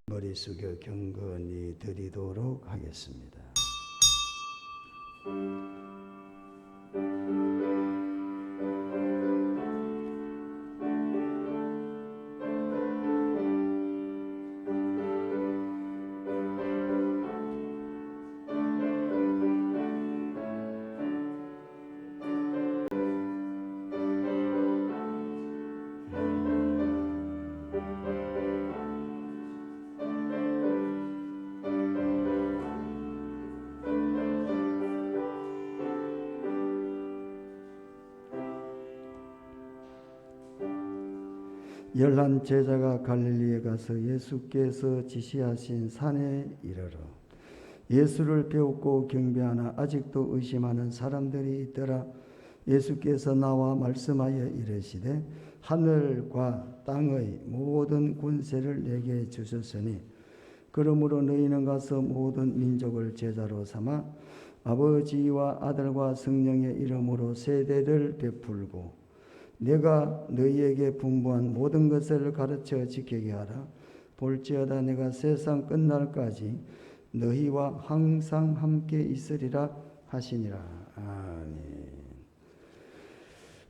머리 숙여 경건히 드리도록 하겠습니다. 열한 제자가 갈릴리에 가서 예수께서 지시하신 산에 이르러 예수를 배웠고 경배하나 아직도 의심하는 사람들이 있더라. 예수께서 나와 말씀하여 이르시되 하늘과 땅의 모든 권세를 내게 주셨으니 그러므로 너희는 가서 모든 민족을 제자로 삼아 아버지와 아들과 성령의 이름으로 세례를 베풀고 내가 너희에게 분부한 모든 것을 가르쳐 지키게 하라. 볼지어다 내가 세상 끝날까지 너희와 항상 함께 있으리라 하시니라. 아멘.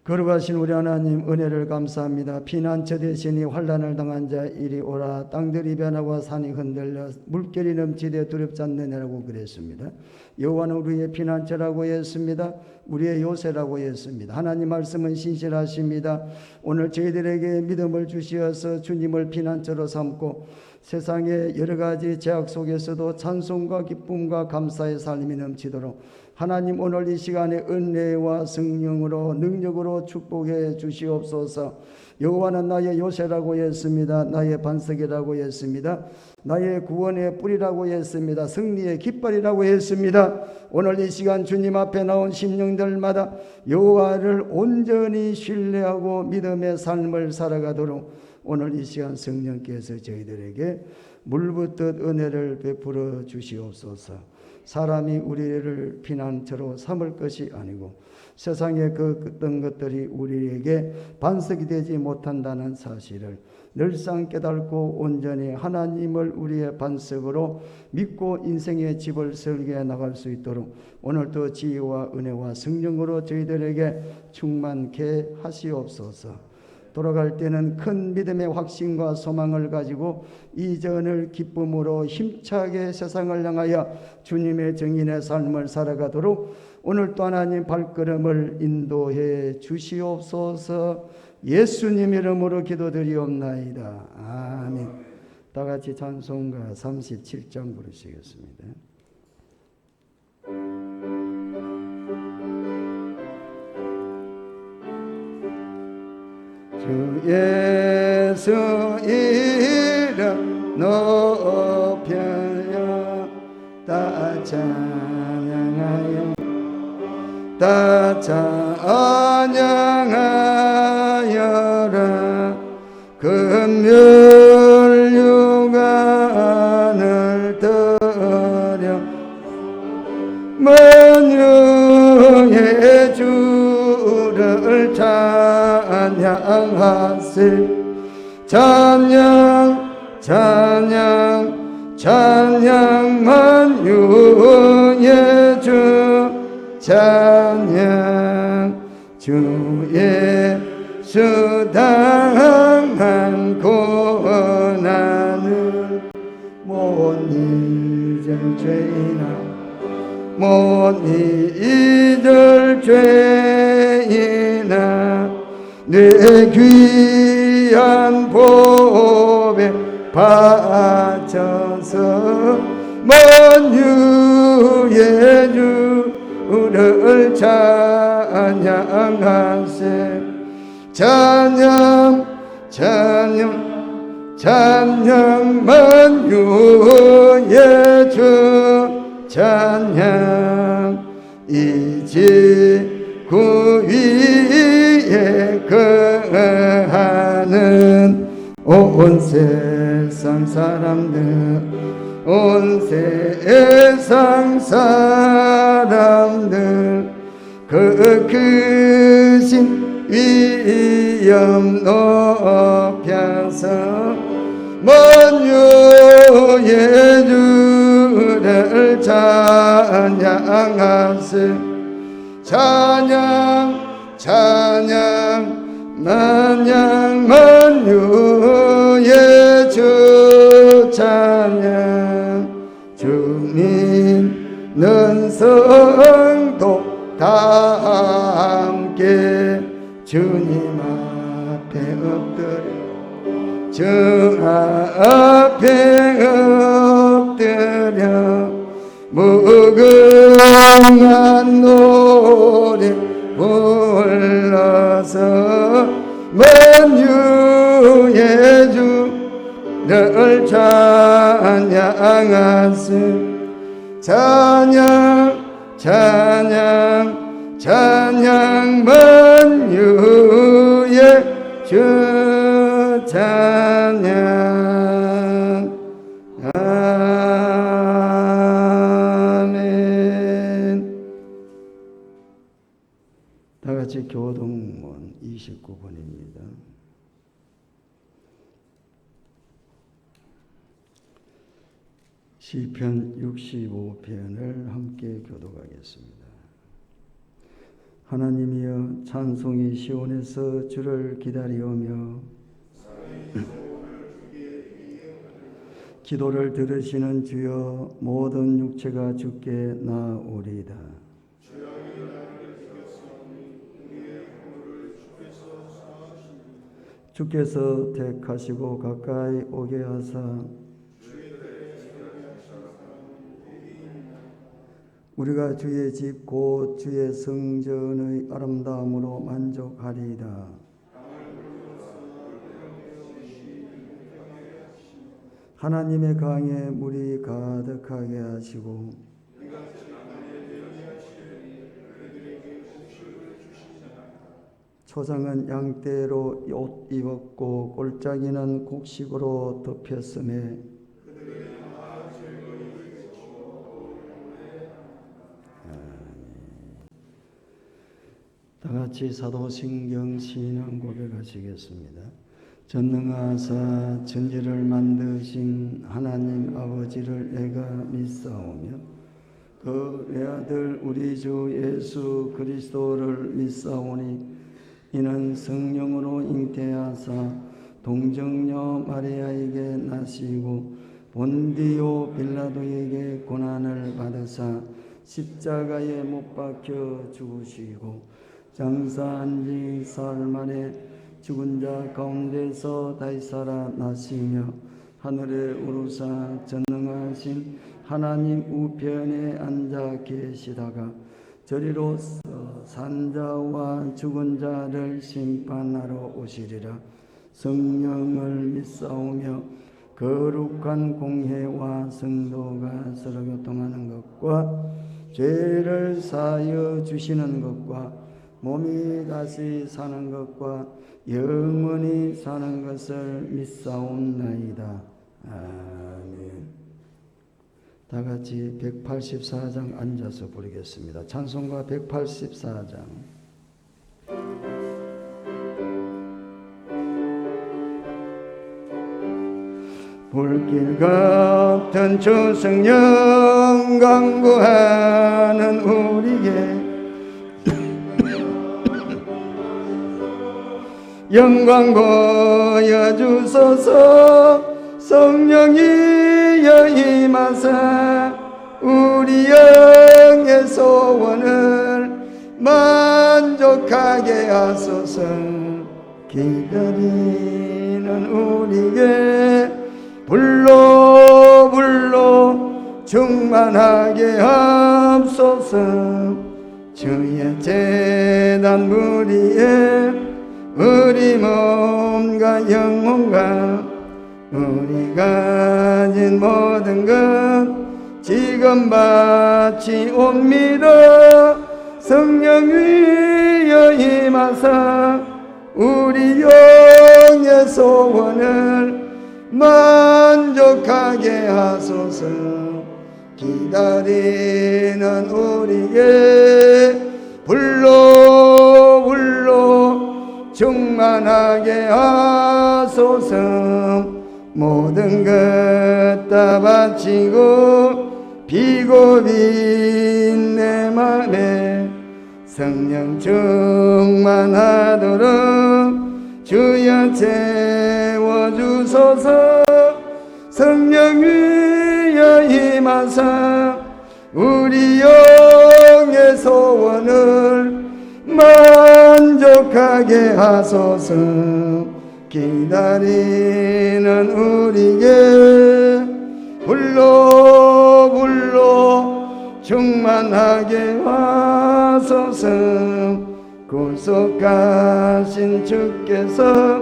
거룩하신 우리 하나님 은혜를 감사합니다. 피난처 되시니 환난을 당한 자 이리 오라. 땅들이 변하고 산이 흔들려 물결이 넘치되 두렵지 않느냐라고 그랬습니다. 여호와는 우리의 피난처라고 했습니다. 우리의 요새라고 했습니다. 하나님 말씀은 신실하십니다. 오늘 저희들에게 믿음을 주시어서 주님을 피난처로 삼고 세상의 여러 가지 제약 속에서도 찬송과 기쁨과 감사의 삶이 넘치도록 하나님 오늘 이 시간에 은혜와 성령으로 능력으로 축복해 주시옵소서. 여호와는 나의 요새라고 했습니다. 나의 반석이라고 했습니다. 나의 구원의 뿌리라고 했습니다. 승리의 깃발이라고 했습니다. 오늘 이 시간 주님 앞에 나온 심령들마다 여호와를 온전히 신뢰하고 믿음의 삶을 살아가도록 오늘 이 시간 성령께서 저희들에게 물붓듯 은혜를 베풀어 주시옵소서. 사람이 우리를 피난처로 삼을 것이 아니고 세상의 그 어떤 것들이 우리에게 반석이 되지 못한다는 사실을 늘상 깨닫고 온전히 하나님을 우리의 반석으로 믿고 인생의 집을 설계해 나갈 수 있도록 오늘도 지혜와 은혜와 성령으로 저희들에게 충만케 하시옵소서. 돌아갈 때는 큰 믿음의 확신과 소망을 가지고 이전을 기쁨으로 힘차게 세상을 향하여 주님의 정인의 삶을 살아가도록 오늘도 하나님 발걸음을 인도해 주시옵소서. 예수님 이름으로 기도드리옵나이다. 아멘. 다 같이 찬송가 37장 부르시겠습니다. 주 예수 이름 높여요 다 찬양하여 다 찬양하여라. 금율 유관을 드려 만유의 주를 찬양하세. 찬양 찬양 찬양 만유의 주 찬양 주 예수 당한 고난을 못 잊을 죄이나 못 잊을 죄이나 내 귀한 보배 바쳐서 만유의 주를 찬양하세. 찬양 찬양 찬양 만유의 주 찬양 이 지구 위에 거하는 온 세상 사람들 온 세상 사람들 그 크신 위엄 높여서 만유의 예주를 찬양하세. 찬양 찬양 만양 만유의 주 찬양. 주님은 성도 다 함께 주님 앞에 엎드려 주 앞에 엎드려 무궁한 노래 불러서 만유의 주를 찬양하세. 찬양 찬양 찬양 만유의 주 찬양. 아멘. 다같이 교동문 29번입니다. 시편 65편을 함께 교독하겠습니다. 하나님이여, 찬송이 시온에서 주를 기다리오며 기도를 들으시는 주여, 모든 육체가 주께 나오리이다. 주께서 택하시고 가까이 오게 하사 우리가 주의 집 곧 주의 성전의 아름다움으로 만족하리이다. 하나님의 강에 물이 가득하게 하시고 초장은 양떼로 옷 입었고 골짜기는 곡식으로 덮였음에 다같이 사도신경 신앙 고백하시겠습니다. 전능하사 천지를 만드신 하나님 아버지를 내가 믿사오며 그 외아들 우리 주 예수 그리스도를 믿사오니 이는 성령으로 잉태하사 동정녀 마리아에게 나시고 본디오 빌라도에게 고난을 받으사 십자가에 못 박혀 죽으시고 장사한 지 사흘 만에 죽은 자 가운데서 다시 살아나시며 하늘에 오르사 전능하신 하나님 우편에 앉아 계시다가 저리로서 산 자와 죽은 자를 심판하러 오시리라. 성령을 믿사오며 거룩한 공회와 성도가 서로 교통하는 것과 죄를 사하여 주시는 것과 몸이 다시 사는 것과 영원히 사는 것을 믿사옵나이다. 아멘. 다같이 184장 앉아서 부르겠습니다. 찬송가 184장. 불길 같은 주성령 강구하는 우리에게 영광 보여주소서. 성령이여 임하사 우리 영의 소원을 만족하게 하소서. 기다리는 우리에게 불로 충만하게 하소서. 주의 제단 무리에 우리 몸과 영혼과 우리 가진 모든 것 지금 바치옵니다. 성령 위여 임하사 우리 영의 소원을 만족하게 하소서. 기다리는 우리의 불로 충만하게 하소서. 모든 것 다 바치고 비고 빈 내 맘에 성령 충만하도록 주여 채워주소서. 성령 위여 임하사 우리 영의 소원을 만족하게 하소서. 기다리는 우리에게 불러 충만하게 하소서. 구속하신 주께서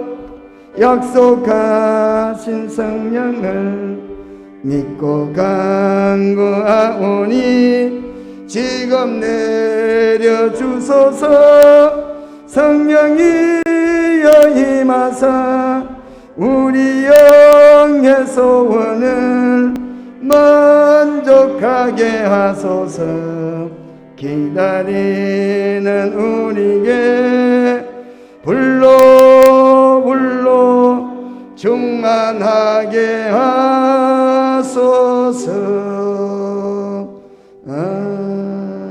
약속하신 성령을 믿고 간구하오니 지금 내려주소서. 성령이여 임하사 우리 영의 소원을 만족하게 하소서. 기다리는 우리에게 불러 충만하게 하소서. 아멘.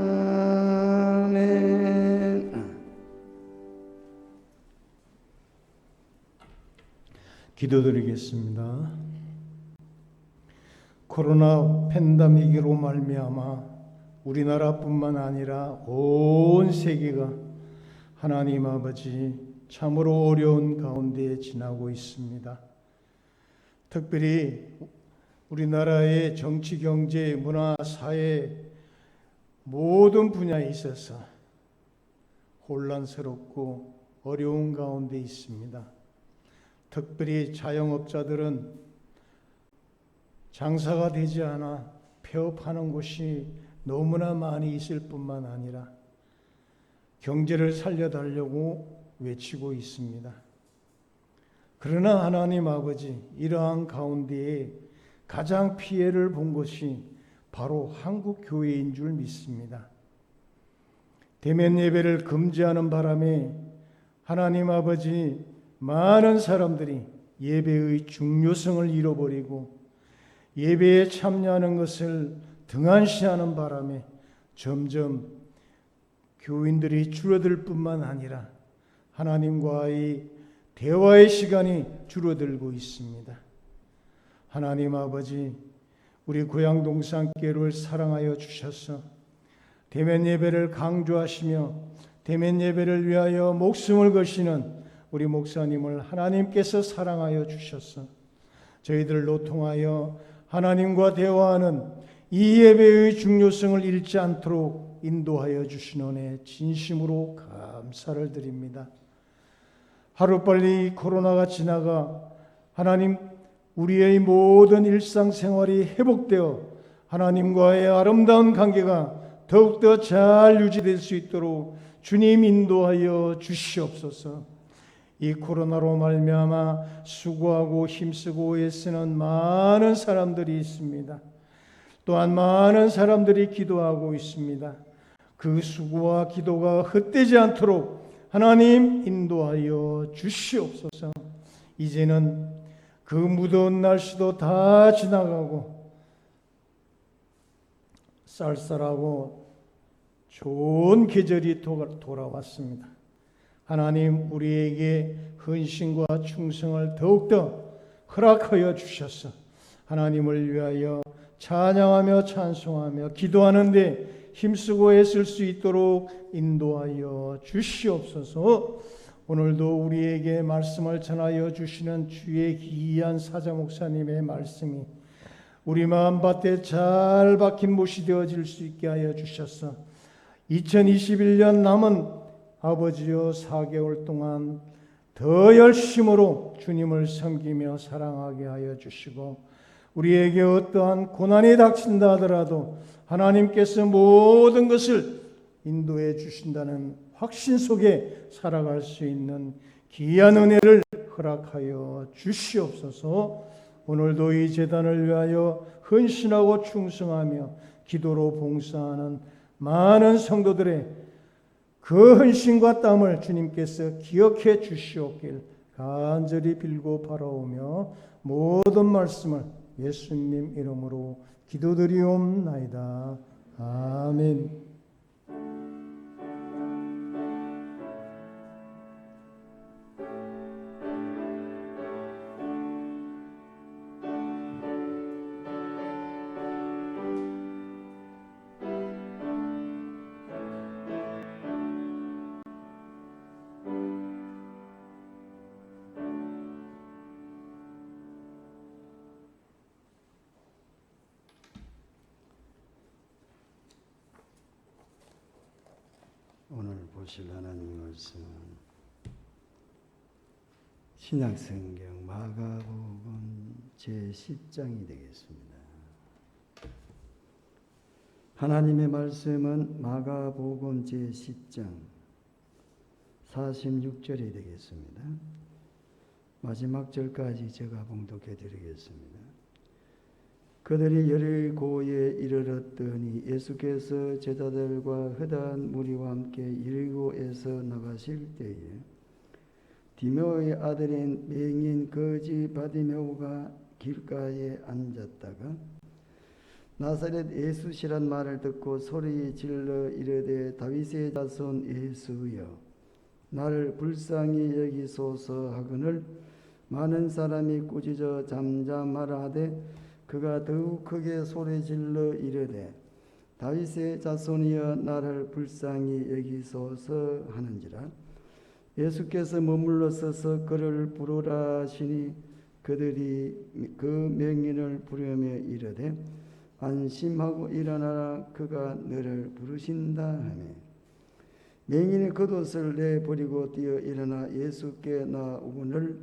기도드리겠습니다. 코로나 팬데믹으로 말미암아 우리나라뿐만 아니라 온 세계가 하나님 아버지 참으로 어려운 가운데 지나고 있습니다. 특별히 우리나라의 정치, 경제, 문화, 사회 모든 분야에 있어서 혼란스럽고 어려운 가운데 있습니다. 특별히 자영업자들은 장사가 되지 않아 폐업하는 곳이 너무나 많이 있을 뿐만 아니라 경제를 살려달라고 외치고 있습니다. 그러나 하나님 아버지, 이러한 가운데에 가장 피해를 본 것이 바로 한국 교회인 줄 믿습니다. 대면 예배를 금지하는 바람에 하나님 아버지, 많은 사람들이 예배의 중요성을 잃어버리고 예배에 참여하는 것을 등한시하는 바람에 점점 교인들이 줄어들 뿐만 아니라 하나님과의 대화의 시간이 줄어들고 있습니다. 하나님 아버지, 우리 고향 동산교회를 사랑하여 주셔서 대면 예배를 강조하시며 대면 예배를 위하여 목숨을 거시는 우리 목사님을 하나님께서 사랑하여 주셔서 저희들로 통하여 하나님과 대화하는 이 예배의 중요성을 잃지 않도록 인도하여 주시노니 진심으로 감사를 드립니다. 하루빨리 코로나가 지나가 하나님 우리의 모든 일상생활이 회복되어 하나님과의 아름다운 관계가 더욱더 잘 유지될 수 있도록 주님 인도하여 주시옵소서. 이 코로나로 말미암아 수고하고 힘쓰고 애쓰는 많은 사람들이 있습니다. 또한 많은 사람들이 기도하고 있습니다. 그 수고와 기도가 헛되지 않도록 하나님 인도하여 주시옵소서. 이제는 그 무더운 날씨도 다 지나가고 쌀쌀하고 좋은 계절이 돌아왔습니다. 하나님 우리에게 헌신과 충성을 더욱더 허락하여 주셔서 하나님을 위하여 찬양하며 찬송하며 기도하는데 힘쓰고 애쓸 수 있도록 인도하여 주시옵소서. 오늘도 우리에게 말씀을 전하여 주시는 주의 귀한 사자 목사님의 말씀이 우리 마음밭에 잘 박힌 못이 되어질 수 있게 하여 주셔서 2021년 남은 아버지여 4개월 동안 더 열심으로 주님을 섬기며 사랑하게 하여 주시고 우리에게 어떠한 고난이 닥친다 하더라도 하나님께서 모든 것을 인도해 주신다는 확신 속에 살아갈 수 있는 귀한 은혜를 허락하여 주시옵소서. 오늘도 이 제단을 위하여 헌신하고 충성하며 기도로 봉사하는 많은 성도들의 그 헌신과 땀을 주님께서 기억해 주시옵길 간절히 빌고 바라오며 모든 말씀을 예수님 이름으로 기도드리옵나이다. 아멘. 오늘 보실 하나님 말씀은 신약성경 마가복음 제10장이 되겠습니다. 하나님의 말씀은 마가복음 제10장 46절이 되겠습니다. 마지막 절까지 제가 봉독해 드리겠습니다. 그들이 여리고에 이르렀더니 예수께서 제자들과 허다한 무리와 함께 여리고에서 나가실 때에 디메오의 아들인 맹인 거지 바디메오가 길가에 앉았다가 나사렛 예수시란 말을 듣고 소리 질러 이르되 다윗의 자손 예수여 나를 불쌍히 여기소서 하거늘 많은 사람이 꾸짖어 잠잠하라 하되 그가 더욱 크게 소리질러 이르되 다윗의 자손이여 나를 불쌍히 여기소서 하는지라. 예수께서 머물러 서서 그를 부르라 하시니 그들이 그 맹인을 부르며 이르되 안심하고 일어나라 그가 너를 부르신다 하며 맹인이 겉옷을 내버리고 뛰어 일어나 예수께 나오거늘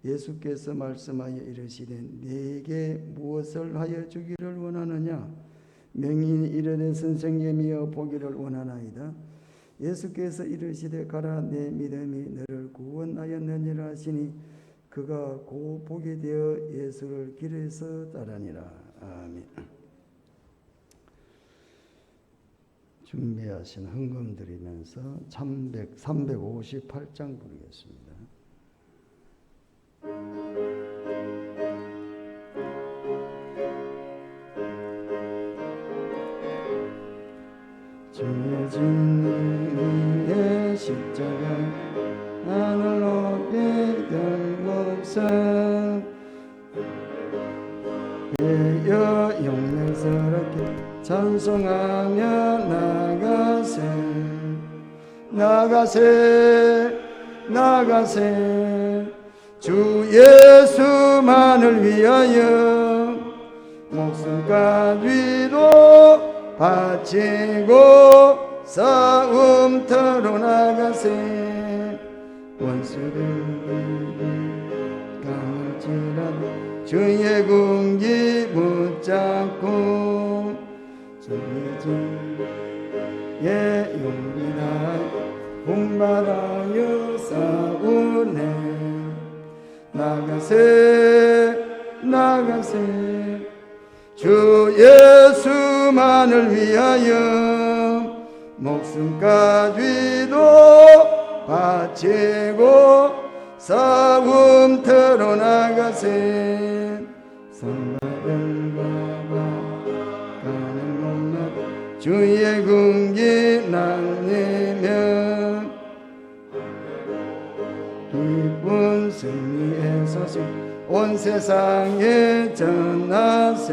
예수께서 말씀하여 이르시되 네게 무엇을 하여 주기를 원하느냐. 맹인이 이르되 선생님이여 보기를 원하나이다. 예수께서 이르시되 가라 내 믿음이 너를 구원하였느니라 하시니 그가 곧 보게 되어 예수를 길에서 따르니라. 아멘. 준비하신 헌금 드리면서 358장 부르겠습니다. 주의 진리의 십자가 하늘 높이 들고서 예여 영맹스럽게 찬송하며 나가세 주 예수만을 위하여 목숨까지도 바치고 싸움터로 나가세 원수들이 강할지라도 주의 군기 붙잡고 주의 주의 용기나 분발하여 싸우네 나가세 주 예수만을 위하여 목숨까지도 바치고 싸움터로 나가세 선바들과 가는 곳마다 주의 군기 날리며 기쁜 승리의 소식 온 세상에 전하세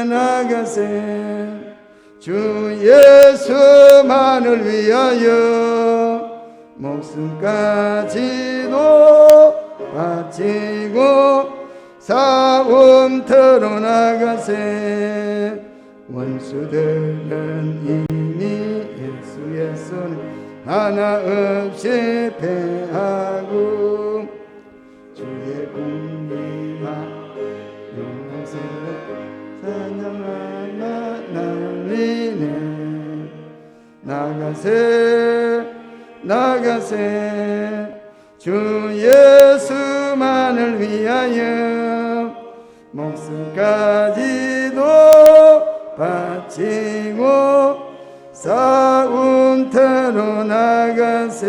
나가세 주 예수만을 위하여 목숨까지도 바치고 싸움터로 나가세 원수들은 이미 예수의 손에 하나 없이 패하고 주의 군기와 영광스럽게 찬양하며 날리네 나가세 주 예수만을 위하여 목숨까지도 바치고 싸움터로 나가세.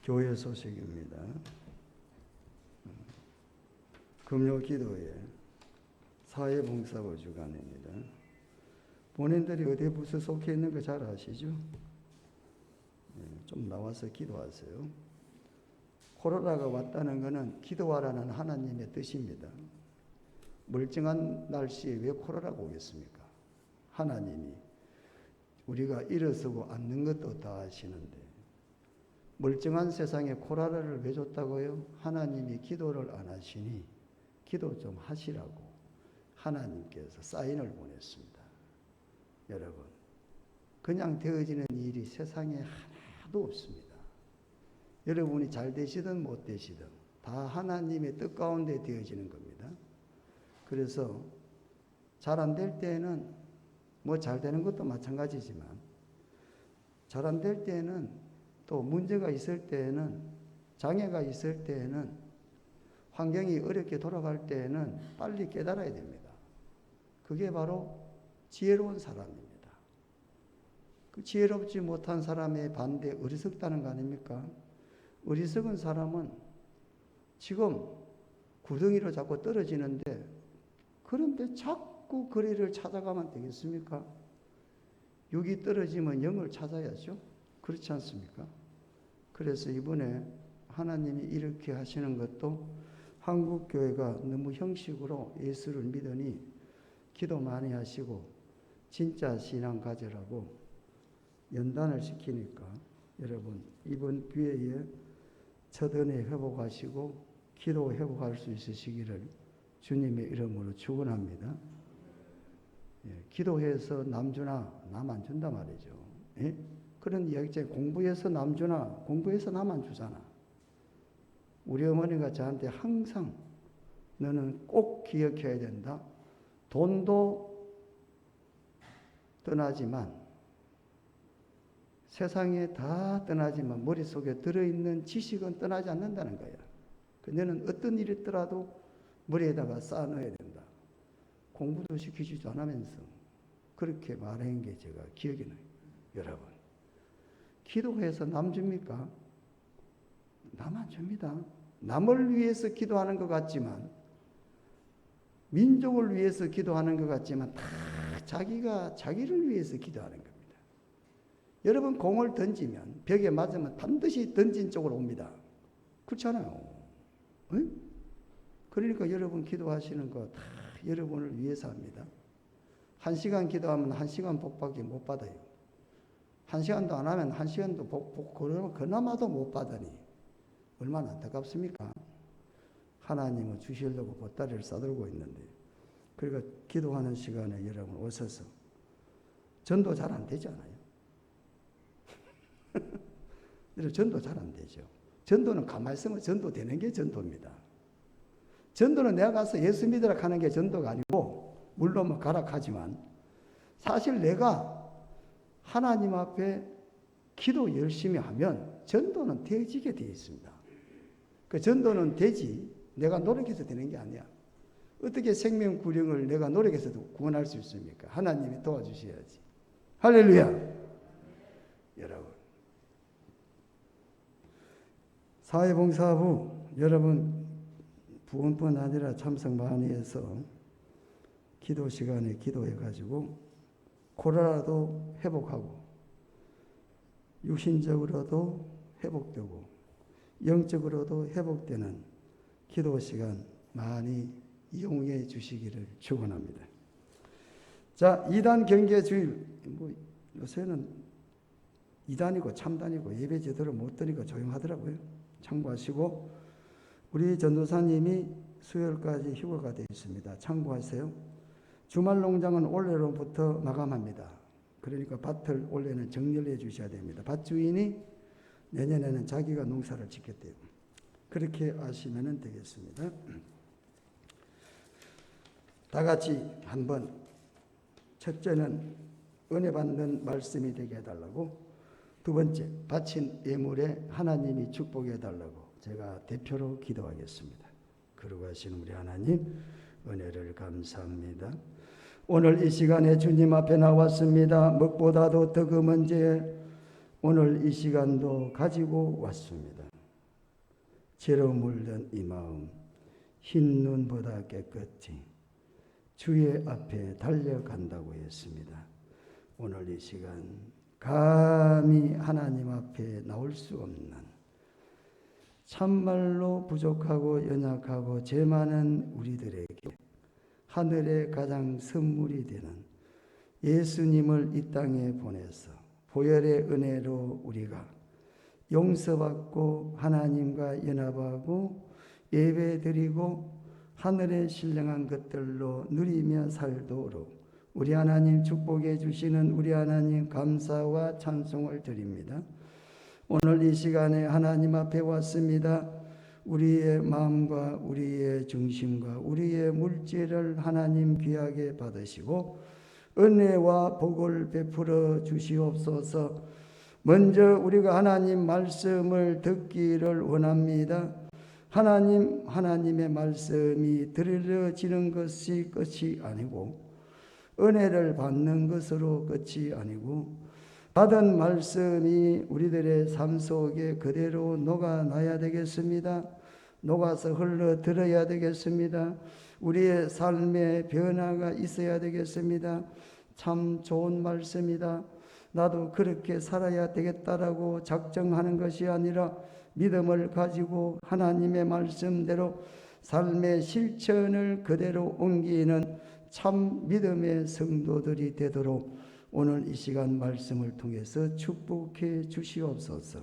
교회 소식입니다. 금요 기도회 사회봉사부 주간입니다. 본인들이 어디 부서 속해 있는 거 잘 아시죠? 좀 나와서 기도하세요. 코로나가 왔다는 것은 기도하라는 하나님의 뜻입니다. 멀쩡한 날씨에 왜 코로나가 오겠습니까? 하나님이 우리가 일어서고 앉는 것도 다 아시는데 멀쩡한 세상에 코로나를 왜 줬다고요? 하나님이 기도를 안 하시니 기도 좀 하시라고 하나님께서 사인을 보냈습니다. 여러분, 그냥 되어지는 일이 세상에 하나도 없습니다. 여러분이 잘 되시든 못 되시든 다 하나님의 뜻 가운데 되어지는 겁니다. 그래서 잘 안 될 때에는 뭐 잘 되는 것도 마찬가지지만 잘 안 될 때에는 또 문제가 있을 때에는 장애가 있을 때에는 환경이 어렵게 돌아갈 때에는 빨리 깨달아야 됩니다. 그게 바로 지혜로운 사람입니다. 그 지혜롭지 못한 사람의 반대 어리석다는 거 아닙니까? 어리석은 사람은 지금 구덩이로 자꾸 떨어지는데 그런데 자꾸 거리를 찾아가면 되겠습니까? 육이 떨어지면 영을 찾아야죠. 그렇지 않습니까? 그래서 이번에 하나님이 이렇게 하시는 것도 한국교회가 너무 형식으로 예수를 믿으니 기도 많이 하시고 진짜 신앙 가지라고 연단을 시키니까 여러분 이번 기회에 첫 은혜 회복하시고 기도 회복할 수 있으시기를 주님의 이름으로 축원합니다. 기도해서 남 주나 남 안 준다 말이죠. 그런 이야기 있잖아요. 공부해서 남 주나 공부해서 남 안 주잖아. 우리 어머니가 저한테 항상 너는 꼭 기억해야 된다. 돈도 떠나지만 세상에 다 떠나지만 머릿속에 들어있는 지식은 떠나지 않는다는 거야. 너는 어떤 일이 있더라도 머리에다가 쌓아넣어야 된다. 공부도 시키지도 않으면서 그렇게 말한 게 제가 기억이 나요. 여러분, 기도해서 남 줍니까? 남 안 줍니다. 남을 위해서 기도하는 것 같지만 민족을 위해서 기도하는 것 같지만 다 자기를 위해서 기도하는 겁니다. 여러분 공을 던지면 벽에 맞으면 반드시 던진 쪽으로 옵니다. 그렇잖아요. 응? 그러니까 여러분 기도하시는 거 다 여러분을 위해서 합니다. 1시간 기도하면 1시간 복밖에 못 받아요. 1시간도 안 하면 1시간도 그나마도 못 받으니 얼마나 안타깝습니까? 하나님은 주시려고 보따리를 싸들고 있는데 그러니까 기도하는 시간에 여러분 오셔서 전도 잘 안 되잖아요. 전도 잘 안 되죠. 전도는 가만히 있으면 전도 되는 게 전도입니다. 전도는 내가 가서 예수 믿으라 하는 게 전도가 아니고 물론 뭐 가라 하지만 사실 내가 하나님 앞에 기도 열심히 하면 전도는 되어지게 되어 있습니다. 그 전도는 되지 내가 노력해서 되는 게 아니야. 어떻게 생명 구령을 내가 노력해서 구원할 수 있습니까? 하나님이 도와주셔야지. 할렐루야. 여러분 사회봉사부 여러분 부원뿐 아니라 참석 많이 해서 기도 시간에 기도해가지고 코로나도 회복하고 육신적으로도 회복되고 영적으로도 회복되는 기도 시간 많이 이용해 주시기를 축원합니다. 자, 2단 경계주일 요새는 2단이고 참단이고 예배 제대로 못 드니까 조용하더라고요. 참고하시고 우리 전도사님이 수요일까지 휴가가 되어 있습니다. 참고하세요. 주말 농장은 올해로부터 마감합니다. 그러니까 밭을 올해는 정렬해 주셔야 됩니다. 밭 주인이 내년에는 자기가 농사를 짓겠대요. 그렇게 하시면 되겠습니다. 다 같이 한번 첫째는 은혜 받는 말씀이 되게 해달라고 두 번째 바친 예물에 하나님이 축복해 달라고 제가 대표로 기도하겠습니다. 거룩하신 우리 하나님 은혜를 감사합니다. 오늘 이 시간에 주님 앞에 나왔습니다. 무엇보다도 더 그 먼저 오늘 이 시간도 가지고 왔습니다. 죄로 물든 이 마음 흰 눈보다 깨끗이 주의 앞에 달려간다고 했습니다. 오늘 이 시간 감히 하나님 앞에 나올 수 없는 참말로 부족하고 연약하고 죄 많은 우리들에게 하늘의 가장 선물이 되는 예수님을 이 땅에 보내서 보혈의 은혜로 우리가 용서받고 하나님과 연합하고 예배드리고 하늘에 신령한 것들로 누리며 살도록 우리 하나님 축복해 주시는 우리 하나님 감사와 찬송을 드립니다. 오늘 이 시간에 하나님 앞에 왔습니다. 우리의 마음과 우리의 중심과 우리의 물질을 하나님 귀하게 받으시고 은혜와 복을 베풀어 주시옵소서. 먼저 우리가 하나님 말씀을 듣기를 원합니다. 하나님의 말씀이 들려지는 것이 끝이 아니고 은혜를 받는 것으로 끝이 아니고 받은 말씀이 우리들의 삶 속에 그대로 녹아나야 되겠습니다. 녹아서 흘러들어야 되겠습니다. 우리의 삶의 변화가 있어야 되겠습니다. 참 좋은 말씀이다. 나도 그렇게 살아야 되겠다라고 작정하는 것이 아니라 믿음을 가지고 하나님의 말씀대로 삶의 실천을 그대로 옮기는 참 믿음의 성도들이 되도록 오늘 이 시간 말씀을 통해서 축복해 주시옵소서.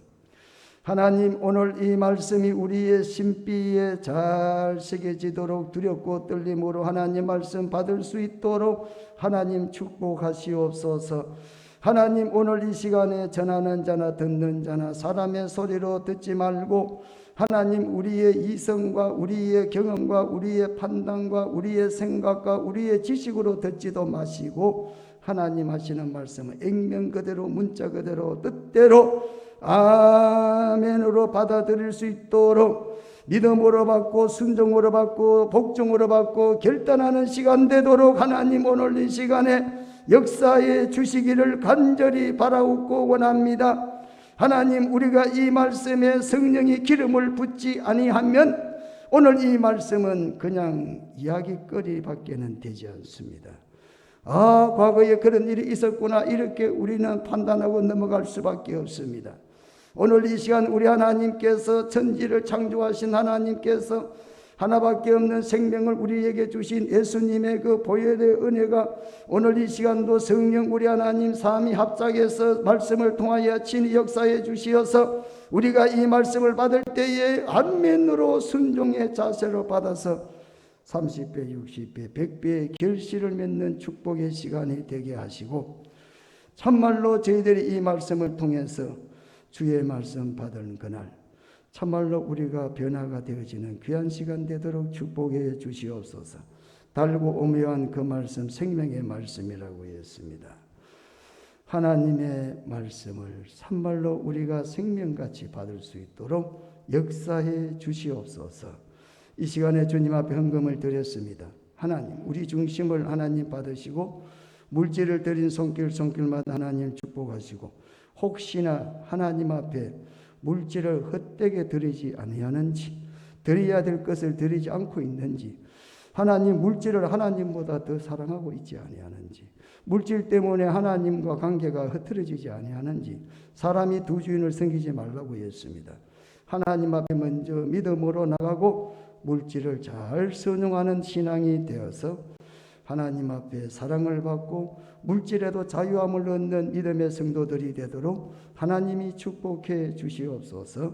하나님, 오늘 이 말씀이 우리의 심비에 잘 새겨지도록 두렵고 떨림으로 하나님 말씀 받을 수 있도록 하나님 축복하시옵소서. 하나님, 오늘 이 시간에 전하는 자나 듣는 자나 사람의 소리로 듣지 말고 하나님, 우리의 이성과 우리의 경험과 우리의 판단과 우리의 생각과 우리의 지식으로 듣지도 마시고 하나님 하시는 말씀은 액면 그대로 문자 그대로 뜻대로 아멘으로 받아들일 수 있도록 믿음으로 받고 순종으로 받고 복종으로 받고 결단하는 시간 되도록 하나님 오늘 이 시간에 역사해 주시기를 간절히 바라옵고 원합니다. 하나님, 우리가 이 말씀에 성령이 기름을 붓지 아니하면 오늘 이 말씀은 그냥 이야기거리밖에는 되지 않습니다. 아, 과거에 그런 일이 있었구나, 이렇게 우리는 판단하고 넘어갈 수밖에 없습니다. 오늘 이 시간 우리 하나님께서 천지를 창조하신 하나님께서 하나밖에 없는 생명을 우리에게 주신 예수님의 그 보혈의 은혜가 오늘 이 시간도 성령 우리 하나님 삼위 합작해서 말씀을 통하여 친히 역사해 주시어서 우리가 이 말씀을 받을 때에 안면으로 순종의 자세로 받아서 30배, 60배, 100배의 결실을 맺는 축복의 시간이 되게 하시고 참말로 저희들이 이 말씀을 통해서 주의 말씀 받은 그날 참말로 우리가 변화가 되어지는 귀한 시간 되도록 축복해 주시옵소서. 달고 오묘한 그 말씀 생명의 말씀이라고 했습니다. 하나님의 말씀을 참말로 우리가 생명같이 받을 수 있도록 역사해 주시옵소서. 이 시간에 주님 앞에 헌금을 드렸습니다. 하나님, 우리 중심을 하나님 받으시고 물질을 드린 손길마다 하나님 축복하시고 혹시나 하나님 앞에 물질을 헛되게 드리지 아니하는지, 드려야 될 것을 드리지 않고 있는지, 하나님 물질을 하나님보다 더 사랑하고 있지 아니하는지, 물질 때문에 하나님과 관계가 흐트러지지 아니하는지, 사람이 두 주인을 섬기지 말라고 했습니다. 하나님 앞에 먼저 믿음으로 나가고 물질을 잘 선용하는 신앙이 되어서 하나님 앞에 사랑을 받고 물질에도 자유함을 얻는 믿음의 성도들이 되도록 하나님이 축복해 주시옵소서.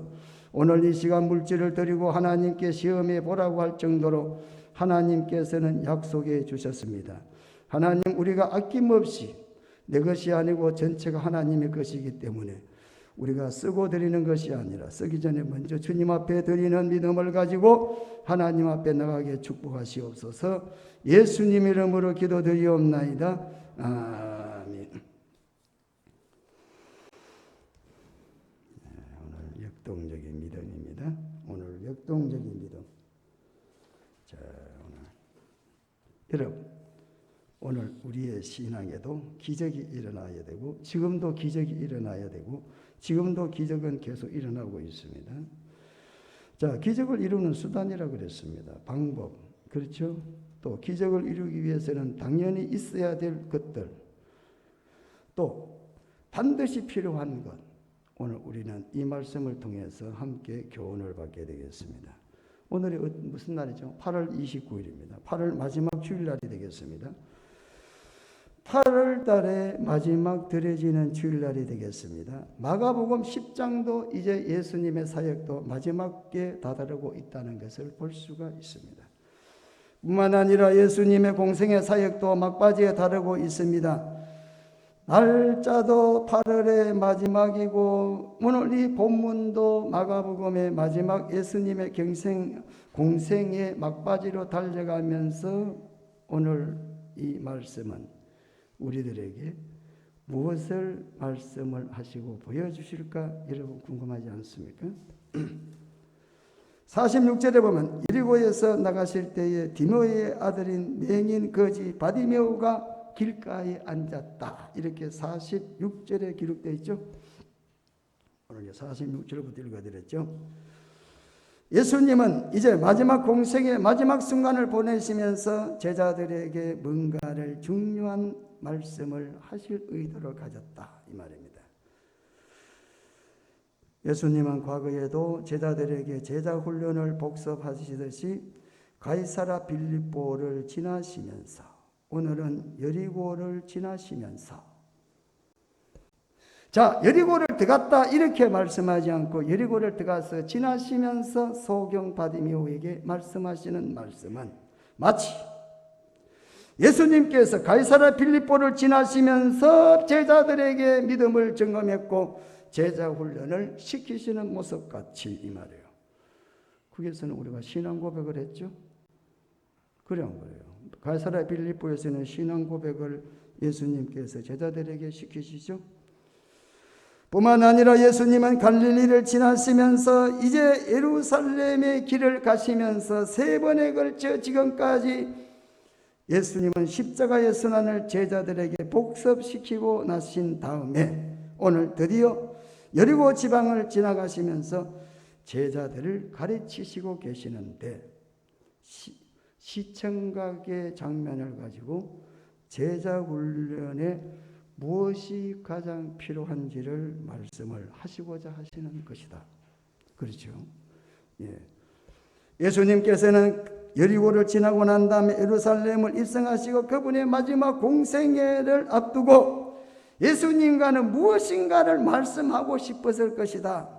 오늘 이 시간 물질을 드리고 하나님께 시험해 보라고 할 정도로 하나님께서는 약속해 주셨습니다. 하나님, 우리가 아낌없이 내 것이 아니고 전체가 하나님의 것이기 때문에 우리가 쓰고 드리는 것이 아니라 쓰기 전에 먼저 주님 앞에 드리는 믿음을 가지고 하나님 앞에 나가게 축복하시옵소서. 예수님 이름으로 기도드리옵나이다. 아멘. 오늘 역동적인 믿음입니다. 오늘 역동적인 믿음. 자, 여러분, 오늘 우리의 신앙에도 기적이 일어나야 되고 지금도 기적이 일어나야 되고 지금도 기적은 계속 일어나고 있습니다. 자, 기적을 이루는 수단이라고 그랬습니다. 방법. 그렇죠? 또 기적을 이루기 위해서는 당연히 있어야 될 것들. 또 반드시 필요한 것. 오늘 우리는 이 말씀을 통해서 함께 교훈을 받게 되겠습니다. 오늘이 무슨 날이죠? 8월 29일입니다. 8월 마지막 주일날이 되겠습니다. 8월 달에 마지막 드려지는 주일날이 되겠습니다. 마가복음 10장도 이제 예수님의 사역도 마지막에 다다르고 있다는 것을 볼 수가 있습니다. 뿐만 아니라 예수님의 공생의 사역도 막바지에 다르고 있습니다. 날짜도 8월의 마지막이고 오늘 이 본문도 마가복음의 마지막 예수님의 공생의 막바지로 달려가면서 오늘 이 말씀은 우리들에게 무엇을 말씀을 하시고 보여주실까 여러분 궁금하지 않습니까? 46절에 보면 여리고에서 나가실 때에 디모의 아들인 맹인 거지 바디메오가 길가에 앉았다. 이렇게 46절에 기록되어 있죠. 오늘 46절부터 읽어드렸죠. 예수님은 이제 마지막 공생의 마지막 순간을 보내시면서 제자들에게 뭔가를 중요한 말씀을 하실 의도를 가졌다. 이 말입니다. 예수님은 과거에도 제자들에게 제자 훈련을 복습하시듯이 가이사라 빌립보를 지나시면서 오늘은 여리고를 지나시면서 자, 여리고를 들어갔다 이렇게 말씀하지 않고 여리고를 들어가서 지나시면서 소경 바디메오에게 말씀하시는 말씀은 마치 예수님께서 가이사라 빌립보를 지나시면서 제자들에게 믿음을 증거했고 제자 훈련을 시키시는 모습같이 이 말이에요. 거기서는 우리가 신앙 고백을 했죠. 그런 거예요. 가이사라 빌립보에서는 신앙 고백을 예수님께서 제자들에게 시키시죠. 뿐만 아니라 예수님은 갈릴리를 지나시면서 이제 예루살렘의 길을 가시면서 3번에 걸쳐 지금까지 예수님은 십자가의 순환을 제자들에게 복습시키고 나신 다음에 오늘 드디어 여리고 지방을 지나가시면서 제자들을 가르치시고 계시는데 시청각의 장면을 가지고 제자 훈련에 무엇이 가장 필요한지를 말씀을 하시고자 하시는 것이다. 그렇죠? 예. 예수님께서는 여리고를 지나고 난 다음에 예루살렘을 입성하시고 그분의 마지막 공생애를 앞두고 예수님과는 무엇인가를 말씀하고 싶었을 것이다.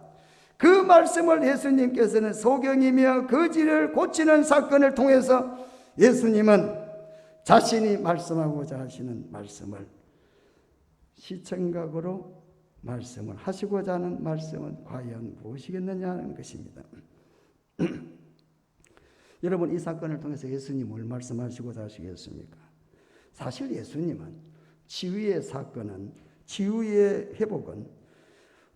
그 말씀을 예수님께서는 소경이며 거지를 고치는 사건을 통해서 예수님은 자신이 말씀하고자 하시는 말씀을 시청각으로 말씀을 하시고자 하는 말씀은 과연 무엇이겠느냐 하는 것입니다. 여러분, 이 사건을 통해서 예수님 뭘 말씀하시고자 하시겠습니까? 사실 예수님은 치유의 사건은, 치유의 회복은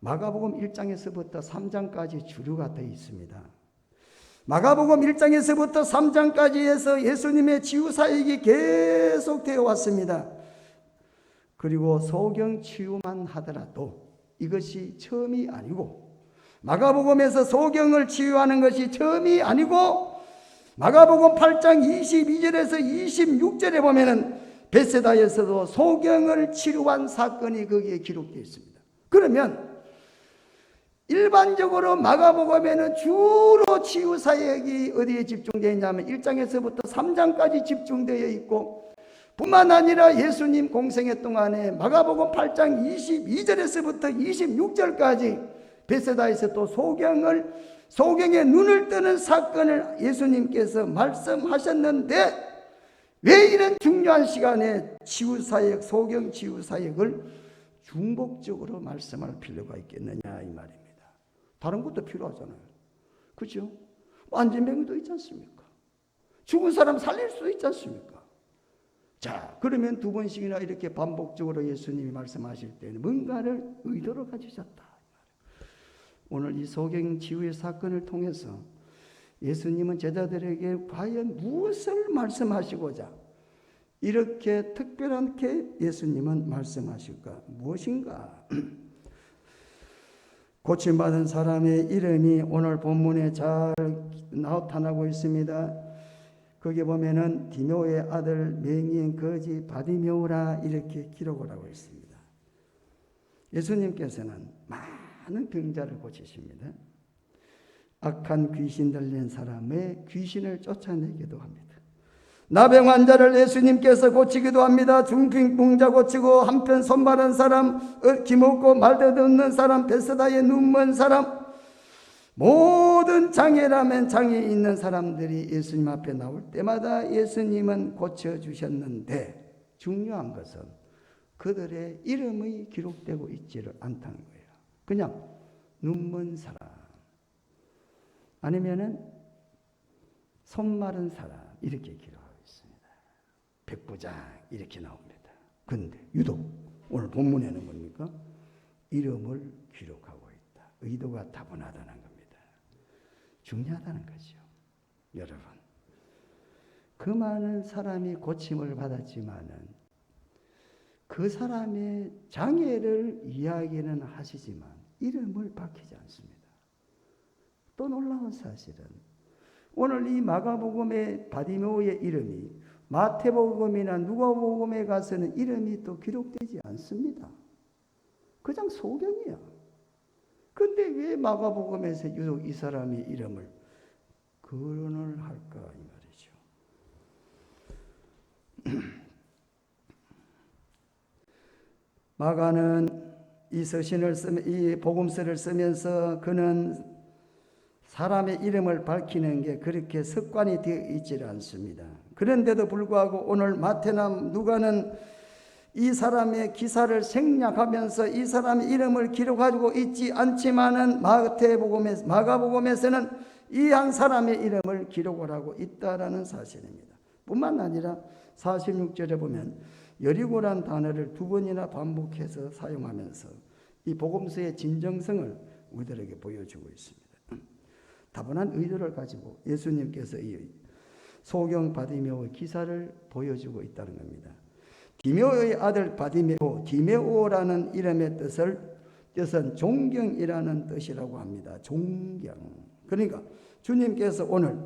마가복음 1장에서부터 3장까지 주류가 되어 있습니다. 마가복음 1장에서부터 3장까지 해서 예수님의 치유 사역이 계속되어 왔습니다. 그리고 소경 치유만 하더라도 이것이 처음이 아니고, 마가복음에서 소경을 치유하는 것이 처음이 아니고, 마가복음 8장 22절에서 26절에 보면은 벳세다에서도 소경을 치유한 사건이 거기에 기록되어 있습니다. 그러면 일반적으로 마가복음에는 주로 치유 사역이 어디에 집중되어 있냐면 1장에서부터 3장까지 집중되어 있고, 뿐만 아니라 예수님 공생애 동안에 마가복음 8장 22절에서부터 26절까지 벳세다에서 또 소경의 눈을 뜨는 사건을 예수님께서 말씀하셨는데, 왜 이런 중요한 시간에 치유사역, 소경 치유사역을 중복적으로 말씀할 필요가 있겠느냐 이 말입니다. 다른 것도 필요하잖아요. 그렇죠? 안진병도 있지 않습니까? 죽은 사람 살릴 수도 있지 않습니까? 자, 그러면 2번씩이나 이렇게 반복적으로 예수님이 말씀하실 때는 뭔가를 의도로 가지셨다. 오늘 이 소경 치유의 사건을 통해서 예수님은 제자들에게 과연 무엇을 말씀하시고자 이렇게 특별하게 예수님은 말씀하실까? 무엇인가? 고침받은 사람의 이름이 오늘 본문에 잘 나타나고 있습니다. 거기 보면은 디메오의 아들 맹인 거지 바디메오라 이렇게 기록을 하고 있습니다. 예수님께서는 많은 병자를 고치십니다. 악한 귀신 들린 사람의 귀신을 쫓아내기도 합니다. 나병 환자를 예수님께서 고치기도 합니다. 중풍자 고치고 한편 손 마른 사람, 기먹고 말도 듣는 사람, 베스다에 눈먼 사람, 모든 장애라면 장애 있는 사람들이 예수님 앞에 나올 때마다 예수님은 고쳐주셨는데 중요한 것은 그들의 이름이 기록되고 있지를 않다는 거예요. 그냥 눈먼 사람 아니면은 손 마른 사람 이렇게 기록하고 있습니다. 백부장 이렇게 나옵니다. 그런데 유독 오늘 본문에는 뭡니까? 이름을 기록하고 있다. 의도가 타분하다는 겁니다. 중요하다는 거죠. 여러분, 그 많은 사람이 고침을 받았지만은 그 사람의 장애를 이야기는 하시지만 이름을 밝히지 않습니다. 또 놀라운 사실은 오늘 이 마가복음의 바디메오의 이름이 마태복음이나 누가복음에 가서는 이름이 또 기록되지 않습니다. 그냥 소경이야. 근데 왜 마가복음에서 유독 이 사람의 이름을 거론을 할까 이 말이죠. 마가는 이 서신을 이 복음서를 쓰면서 그는 사람의 이름을 밝히는 게 그렇게 습관이 되어 있지 않습니다. 그런데도 불구하고 오늘 마태나 누가는 이 사람의 기사를 생략하면서 이 사람의 이름을 기록하고 있지 않지만은 마가복음에서는 이 한 사람의 이름을 기록을 하고 있다라는 사실입니다. 뿐만 아니라 46절에 보면 여리고란 단어를 두 번이나 반복해서 사용하면서 이 복음서의 진정성을 우리들에게 보여주고 있습니다. 다분한 의도를 가지고 예수님께서 이 소경 바디메오의 기사를 보여주고 있다는 겁니다. 디메오의 아들 바디메오, 디메오라는 이름의 뜻은 존경이라는 뜻이라고 합니다. 존경. 그러니까 주님께서 오늘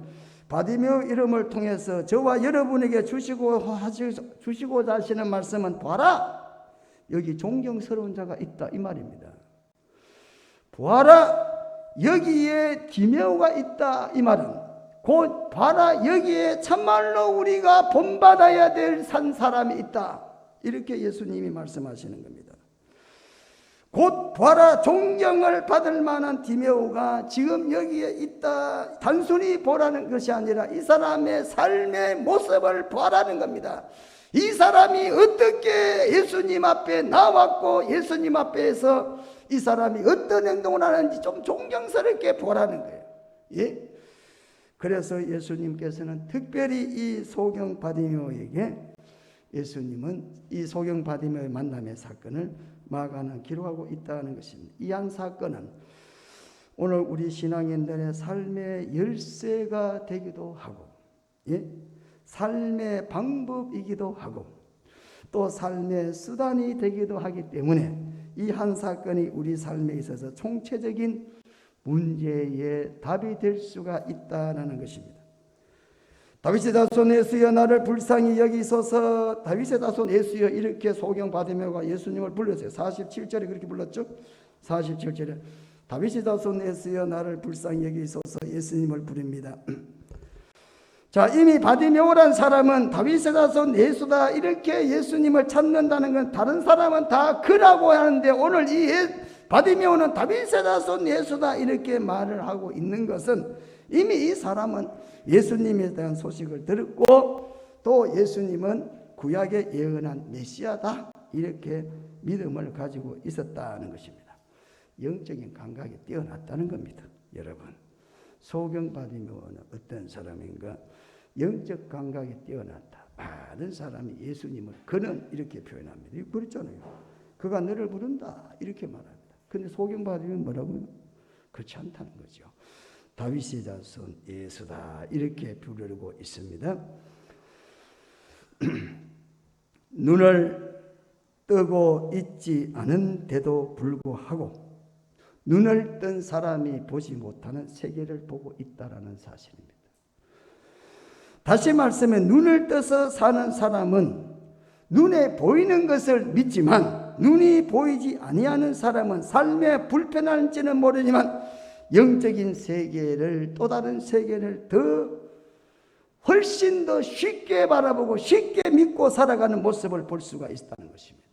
바디메오 이름을 통해서 저와 여러분에게 주시고자 하시는 말씀은 봐라! 여기 존경스러운 자가 있다 이 말입니다. 보아라! 여기에 디메오가 있다 이 말은 곧 봐라 여기에 참말로 우리가 본받아야 될 산 사람이 있다 이렇게 예수님이 말씀하시는 겁니다. 곧 봐라 존경을 받을 만한 디메오가 지금 여기에 있다. 단순히 보라는 것이 아니라 이 사람의 삶의 모습을 보라는 겁니다. 이 사람이 어떻게 예수님 앞에 나왔고 예수님 앞에서 이 사람이 어떤 행동을 하는지 좀 존경스럽게 보라는 거예요. 예? 그래서 예수님께서는 특별히 이 소경 바디메오에게 예수님은 이 소경 바디메오의 만남의 사건을 마가는 기록하고 있다는 것입니다. 이 한 사건은 오늘 우리 신앙인들의 삶의 열쇠가 되기도 하고, 예? 삶의 방법이기도 하고, 또 삶의 수단이 되기도 하기 때문에 이 한 사건이 우리 삶에 있어서 총체적인 문제의 답이 될 수가 있다는 것입니다. 다윗의 자손 예수여 나를 불쌍히 여기소서. 다윗의 자손 예수여 이렇게 소경 바디메오가 예수님을 불렀어요. 47절에 그렇게 불렀죠. 47절에 다윗의 자손 예수여 나를 불쌍히 여기소서 예수님을 부릅니다. 자, 이미 바디메오란 사람은 다윗의 자손 예수다 이렇게 예수님을 찾는다는 건 다른 사람은 다 그라고 하는데 오늘 이 바디메오는 다윗의 자손 예수다 이렇게 말을 하고 있는 것은 이미 이 사람은 예수님에 대한 소식을 들었고 또 예수님은 구약에 예언한 메시아다 이렇게 믿음을 가지고 있었다는 것입니다. 영적인 감각이 뛰어났다는 겁니다. 여러분, 소경 바디메오는 어떤 사람인가? 영적 감각이 뛰어났다. 많은 사람이 예수님을 그는 이렇게 표현합니다. 그렇잖아요. 그가 너를 부른다 이렇게 말합니다. 근데 소경 바디메오는 뭐라고요? 그렇지 않다는 거죠. 다윗의 자손 예수다 이렇게 부르고 있습니다. 눈을 뜨고 있지 않은데도 불구하고 눈을 뜬 사람이 보지 못하는 세계를 보고 있다라는 사실입니다. 다시 말씀해 눈을 떠서 사는 사람은 눈에 보이는 것을 믿지만 눈이 보이지 아니하는 사람은 삶에 불편할지는 모르지만 영적인 세계를 또 다른 세계를 훨씬 더 쉽게 바라보고 쉽게 믿고 살아가는 모습을 볼 수가 있다는 것입니다.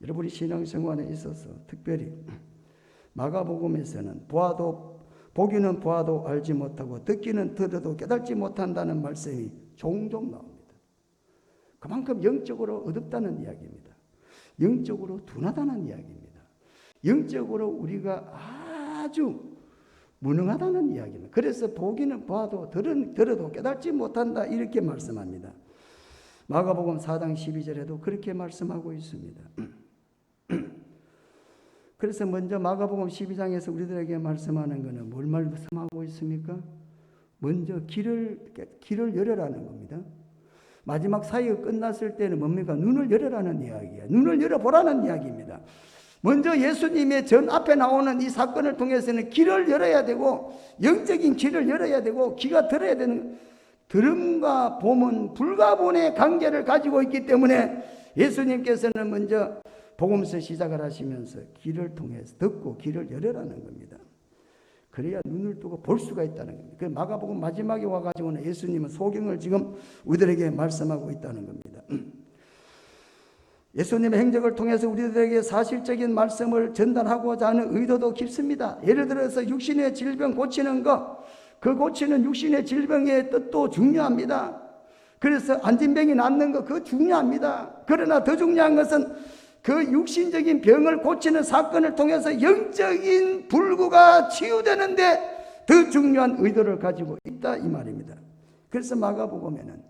여러분이 신앙생활에 있어서 특별히 마가복음에서는 보기는 보아도 알지 못하고 듣기는 들어도 깨닫지 못한다는 말씀이 종종 나옵니다. 그만큼 영적으로 어둡다는 이야기입니다. 영적으로 둔하다는 이야기입니다. 영적으로 우리가 아주 무능하다는 이야기입니다. 그래서 보기는 봐도 들어도 깨닫지 못한다 이렇게 말씀합니다. 마가복음 4장 12절에도 그렇게 말씀하고 있습니다. 그래서 먼저 마가복음 12장에서 우리들에게 말씀하는 것은 뭘 말씀하고 있습니까? 먼저 길을 열어라는 겁니다. 마지막 사역이 끝났을 때는 뭡니까? 눈을 열어라는 이야기예요. 눈을 열어보라는 이야기입니다. 먼저 예수님의 전 앞에 나오는 이 사건을 통해서는 길을 열어야 되고 영적인 길을 열어야 되고 귀가 들어야 되는, 들음과 봄은 불가분의 관계를 가지고 있기 때문에 예수님께서는 먼저 복음서 시작을 하시면서 길을 통해서 듣고 길을 열어라는 겁니다. 그래야 눈을 뜨고 볼 수가 있다는 겁니다. 그 마가복음 마지막에 와가지고는 예수님은 소경을 지금 우리들에게 말씀하고 있다는 겁니다. 예수님의 행적을 통해서 우리들에게 사실적인 말씀을 전달하고자 하는 의도도 깊습니다. 예를 들어서 육신의 질병 고치는 것, 그 고치는 육신의 질병의 뜻도 중요합니다. 그래서 안진병이 낫는 것, 그거 중요합니다. 그러나 더 중요한 것은 그 육신적인 병을 고치는 사건을 통해서 영적인 불구가 치유되는데 더 중요한 의도를 가지고 있다 이 말입니다. 그래서 마가복음에는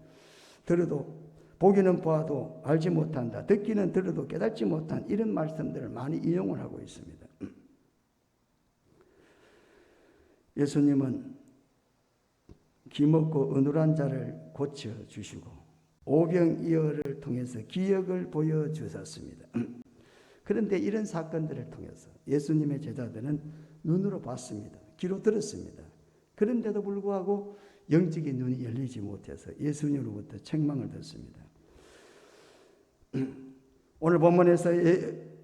들어도 보기는 보아도 알지 못한다, 듣기는 들어도 깨닫지 못한 이런 말씀들을 많이 인용을 하고 있습니다. 예수님은 기먹고 어눌한 자를 고쳐주시고 오병이어를 통해서 기적을 보여주셨습니다. 그런데 이런 사건들을 통해서 예수님의 제자들은 눈으로 봤습니다. 귀로 들었습니다. 그런데도 불구하고 영적인 눈이 열리지 못해서 예수님으로부터 책망을 듣습니다. 오늘 본문에서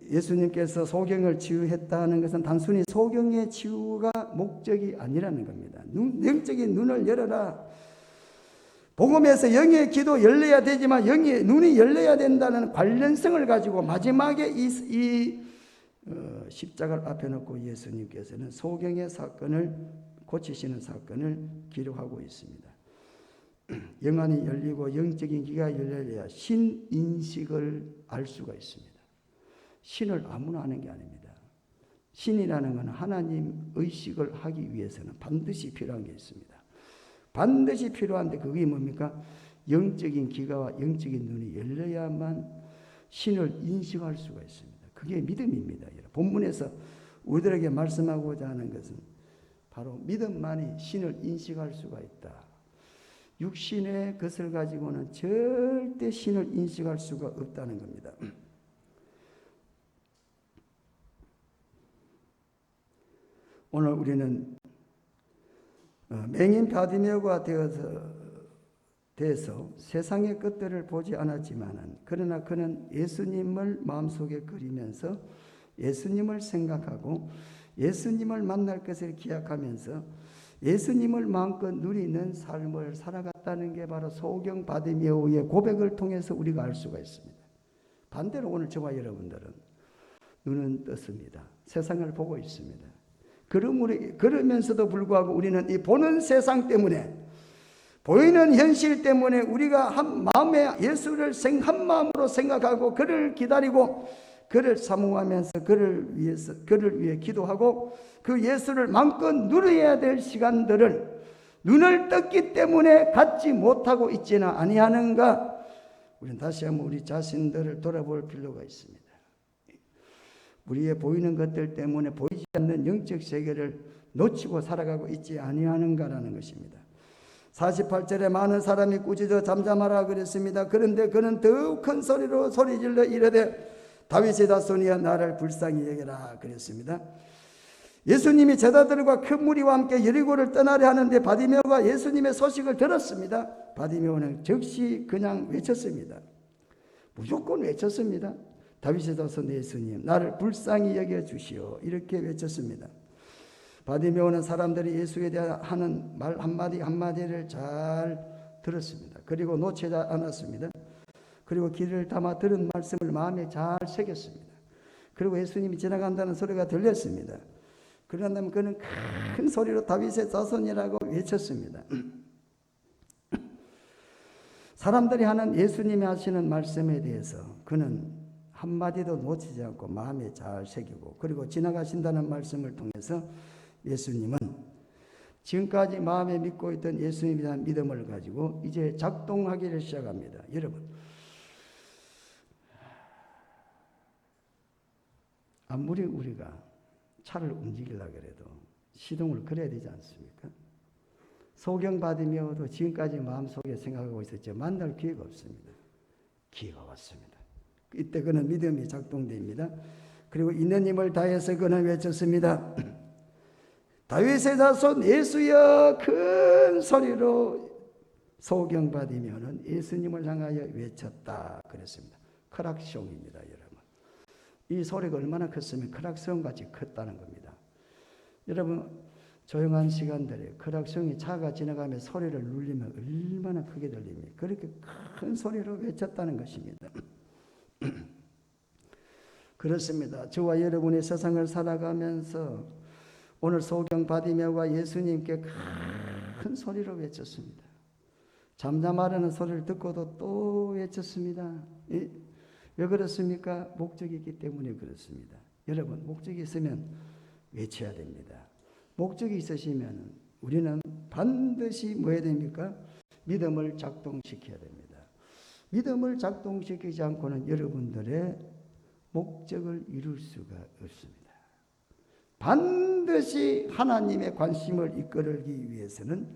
예수님께서 소경을 치유했다는 것은 단순히 소경의 치유가 목적이 아니라는 겁니다. 영적인 눈을 열어라. 복음에서 영의 귀도 열려야 되지만 영의 눈이 열려야 된다는 관련성을 가지고 마지막에 이 십자가를 앞에 놓고 예수님께서는 소경의 사건을 고치시는 사건을 기록하고 있습니다. 영안이 열리고 영적인 귀가 열려야 신인식을 알 수가 있습니다. 신을 아무나 하는 게 아닙니다. 신이라는 것은 하나님 의식을 하기 위해서는 반드시 필요한 게 있습니다. 반드시 필요한데 그게 뭡니까? 영적인 귀가 영적인 눈이 열려야만 신을 인식할 수가 있습니다. 그게 믿음입니다. 본문에서 우리들에게 말씀하고자 하는 것은 바로 믿음만이 신을 인식할 수가 있다. 육신의 것을 가지고는 절대 신을 인식할 수가 없다는 겁니다. 오늘 우리는 맹인 바디메오가 되어서 세상의 것들을 보지 않았지만 그러나 그는 예수님을 마음속에 그리면서 예수님을 생각하고 예수님을 만날 것을 기약하면서 예수님을 마음껏 누리는 삶을 살아갔다는 게 바로 소경 바디메오의 고백을 통해서 우리가 알 수가 있습니다. 반대로 오늘 저와 여러분들은 눈은 떴습니다. 세상을 보고 있습니다. 그러면서도 불구하고 우리는 이 보는 세상 때문에 보이는 현실 때문에 우리가 한 마음에 예수를 한 마음으로 생각하고 그를 기다리고 그를 사모하면서 그를 위해 기도하고 그 예수를 마음껏 누려야 될 시간들을 눈을 떴기 때문에 갖지 못하고 있지는 아니하는가? 우리는 다시 한번 우리 자신들을 돌아볼 필요가 있습니다. 우리의 보이는 것들 때문에 보이지 않는 영적 세계를 놓치고 살아가고 있지 아니하는가라는 것입니다. 48절에 많은 사람이 꾸짖어 잠잠하라 그랬습니다. 그런데 그는 더욱 큰 소리로 소리질러 이르되 다윗의 자손이여 나를 불쌍히 여겨라 그랬습니다. 예수님이 제자들과 큰 무리와 함께 여리고를 떠나려 하는데 바디메오가 예수님의 소식을 들었습니다. 바디메오는 즉시 그냥 외쳤습니다. 무조건 외쳤습니다. 다윗의 자손 예수님, 나를 불쌍히 여겨 주시오. 이렇게 외쳤습니다. 바디메오는 사람들이 예수에 대한 하는 말 한마디 한마디를 잘 들었습니다. 그리고 놓치지 않았습니다. 그리고 귀를 담아 들은 말씀을 마음에 잘 새겼습니다. 그리고 예수님이 지나간다는 소리가 들렸습니다. 그런 다음에 그는 큰 소리로 다윗의 자손이라고 외쳤습니다. 사람들이 하는 예수님이 하시는 말씀에 대해서 그는 한마디도 놓치지 않고 마음에 잘 새기고, 그리고 지나가신다는 말씀을 통해서 예수님은 지금까지 마음에 믿고 있던 예수님에 대한 믿음을 가지고 이제 작동하기를 시작합니다. 여러분, 아무리 우리가 차를 움직이려고 해도 시동을 걸어야 되지 않습니까? 소경받으며도 지금까지 마음속에 생각하고 있었죠. 만날 기회가 없습니다. 기회가 왔습니다. 이때 그는 믿음이 작동됩니다. 그리고 있는 힘을 다해서 그는 외쳤습니다. 다윗의 자손 예수여, 큰 소리로 소경받으며는 예수님을 향하여 외쳤다 그랬습니다. 크락송입니다, 여러분. 이 소리가 얼마나 컸으면 크락송같이 컸다는 겁니다. 여러분, 조용한 시간들에 크락송이 차가 지나가며 소리를 눌리면 얼마나 크게 들립니까? 그렇게 큰 소리로 외쳤다는 것입니다. 그렇습니다. 저와 여러분이 세상을 살아가면서 오늘 소경바디메오가 예수님께 큰 소리로 외쳤습니다. 잠잠하라는 소리를 듣고도 또 외쳤습니다. 왜 그렇습니까? 목적이 있기 때문에 그렇습니다. 여러분, 목적이 있으면 외쳐야 됩니다. 목적이 있으시면 우리는 반드시 뭐 해야 됩니까? 믿음을 작동시켜야 됩니다. 믿음을 작동시키지 않고는 여러분들의 목적을 이룰 수가 없습니다. 반드시 하나님의 관심을 이끌기 위해서는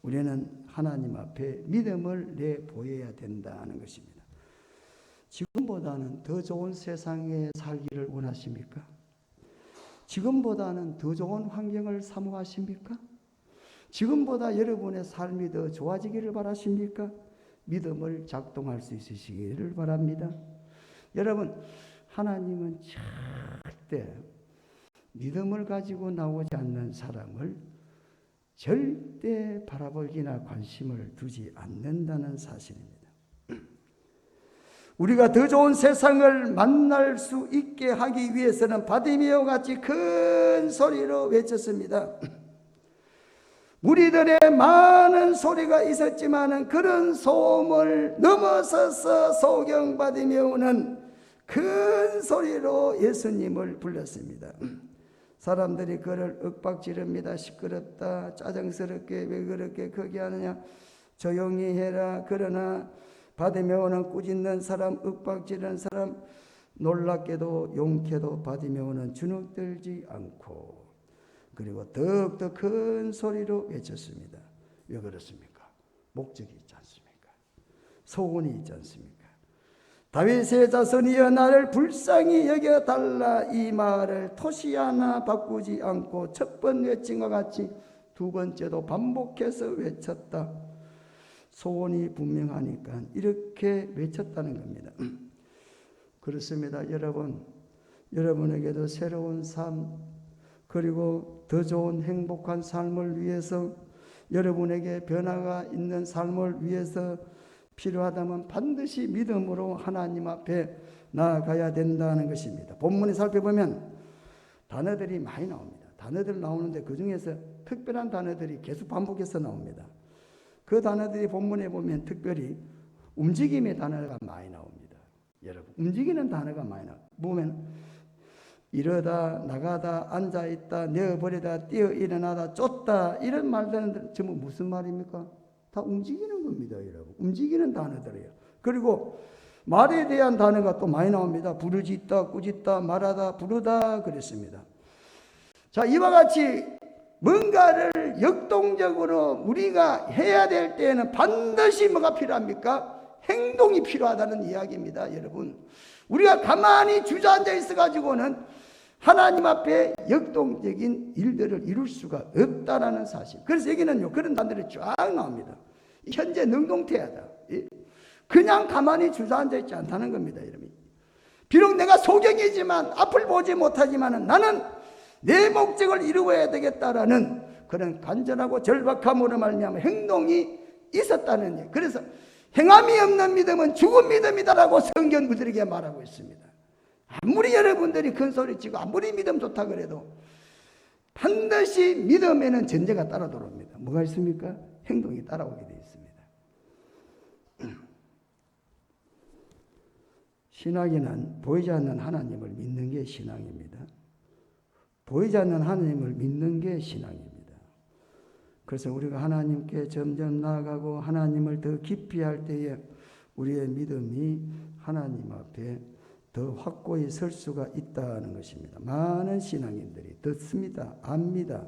우리는 하나님 앞에 믿음을 내보여야 된다는 것입니다. 지금보다는 더 좋은 세상에 살기를 원하십니까? 지금보다는 더 좋은 환경을 사모하십니까? 지금보다 여러분의 삶이 더 좋아지기를 바라십니까? 믿음을 작동할 수 있으시기를 바랍니다. 여러분, 하나님은 절대 믿음을 가지고 나오지 않는 사람을 절대 바라보기나 관심을 두지 않는다는 사실입니다. 우리가 더 좋은 세상을 만날 수 있게 하기 위해서는 바디메오 같이 큰 소리로 외쳤습니다. 무리들의 많은 소리가 있었지만 그런 소음을 넘어서서 소경 바디메오는 큰 소리로 예수님을 불렀습니다. 사람들이 그를 윽박지릅니다. 시끄럽다, 짜증스럽게, 왜 그렇게 거기 하느냐, 조용히 해라. 그러나 바디메오는 꾸짖는 사람, 윽박지르는 사람, 놀랍게도 용케도 바디메오는 주눅들지 않고, 그리고 더욱더 큰 소리로 외쳤습니다. 왜 그렇습니까? 목적이 있지 않습니까? 소원이 있지 않습니까? 다윗의 자손이여, 나를 불쌍히 여겨달라. 이 말을 토시 하나 바꾸지 않고 첫 번 외친 것 같이 두 번째도 반복해서 외쳤다. 소원이 분명하니까 이렇게 외쳤다는 겁니다. 그렇습니다. 여러분, 여러분에게도 새로운 삶, 그리고 더 좋은 행복한 삶을 위해서, 여러분에게 변화가 있는 삶을 위해서 필요하다면 반드시 믿음으로 하나님 앞에 나아가야 된다는 것입니다. 본문에 살펴보면 단어들이 많이 나옵니다. 단어들 나오는데 그 중에서 특별한 단어들이 계속 반복해서 나옵니다. 그 단어들이 본문에 보면 특별히 움직임의 단어가 많이 나옵니다. 여러분, 움직이는 단어가 많이 나옵니다. 보면 이러다, 나가다, 앉아있다, 내어버리다, 뛰어 일어나다, 쫓다, 이런 말들은 전부 무슨 말입니까? 다 움직이는 겁니다, 여러분. 움직이는 단어들이에요. 그리고 말에 대한 단어가 또 많이 나옵니다. 부르짖다, 꾸짖다, 말하다, 부르다 그랬습니다. 자, 이와 같이 뭔가를 역동적으로 우리가 해야 될 때에는 반드시 뭐가 필요합니까? 행동이 필요하다는 이야기입니다, 여러분. 우리가 가만히 주저앉아 있어가지고는 하나님 앞에 역동적인 일들을 이룰 수가 없다라는 사실. 그래서 여기는요, 그런 단들이 쫙 나옵니다. 현재 능동태하다. 그냥 가만히 주저앉아 있지 않다는 겁니다, 여러분. 비록 내가 소경이지만, 앞을 보지 못하지만 나는 내 목적을 이루어야 되겠다라는 그런 간절하고 절박함으로 말미암아 행동이 있었다는 일. 그래서 행함이 없는 믿음은 죽은 믿음이다라고 성경 우리에게 말하고 있습니다. 아무리 여러분들이 큰 소리치고 아무리 믿음 좋다 그래도 반드시 믿음에는 전제가 따라 들어옵니다. 뭐가 있습니까? 행동이 따라오게 되어 있습니다. 신학에는 보이지 않는 하나님을 믿는 게 신앙입니다. 보이지 않는 하나님을 믿는 게 신앙입니다. 그래서 우리가 하나님께 점점 나아가고 하나님을 더 깊이 할 때에 우리의 믿음이 하나님 앞에 더 확고히 설 수가 있다는 것입니다. 많은 신앙인들이 듣습니다. 압니다.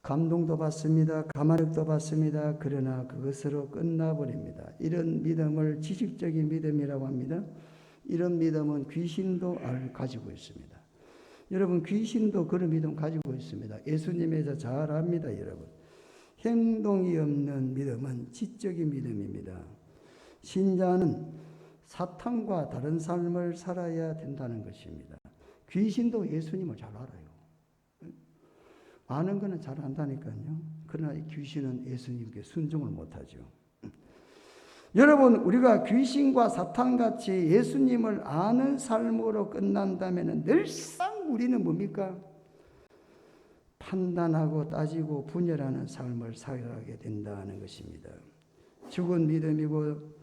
감동도 받습니다. 감화력도 받습니다. 그러나 그것으로 끝나버립니다. 이런 믿음을 지식적인 믿음이라고 합니다. 이런 믿음은 귀신도 가지고 있습니다. 여러분, 귀신도 그런 믿음 가지고 있습니다. 예수님에서 잘 압니다, 여러분. 행동이 없는 믿음은 지적인 믿음입니다. 신자는 사탄과 다른 삶을 살아야 된다는 것입니다. 귀신도 예수님을 잘 알아요. 아는 거는 잘 안다니까요. 그러나 이 귀신은 예수님께 순종을 못하죠. 여러분, 우리가 귀신과 사탄같이 예수님을 아는 삶으로 끝난다면 늘상 우리는 뭡니까? 판단하고 따지고 분열하는 삶을 살아가게 된다는 것입니다. 죽은 믿음이고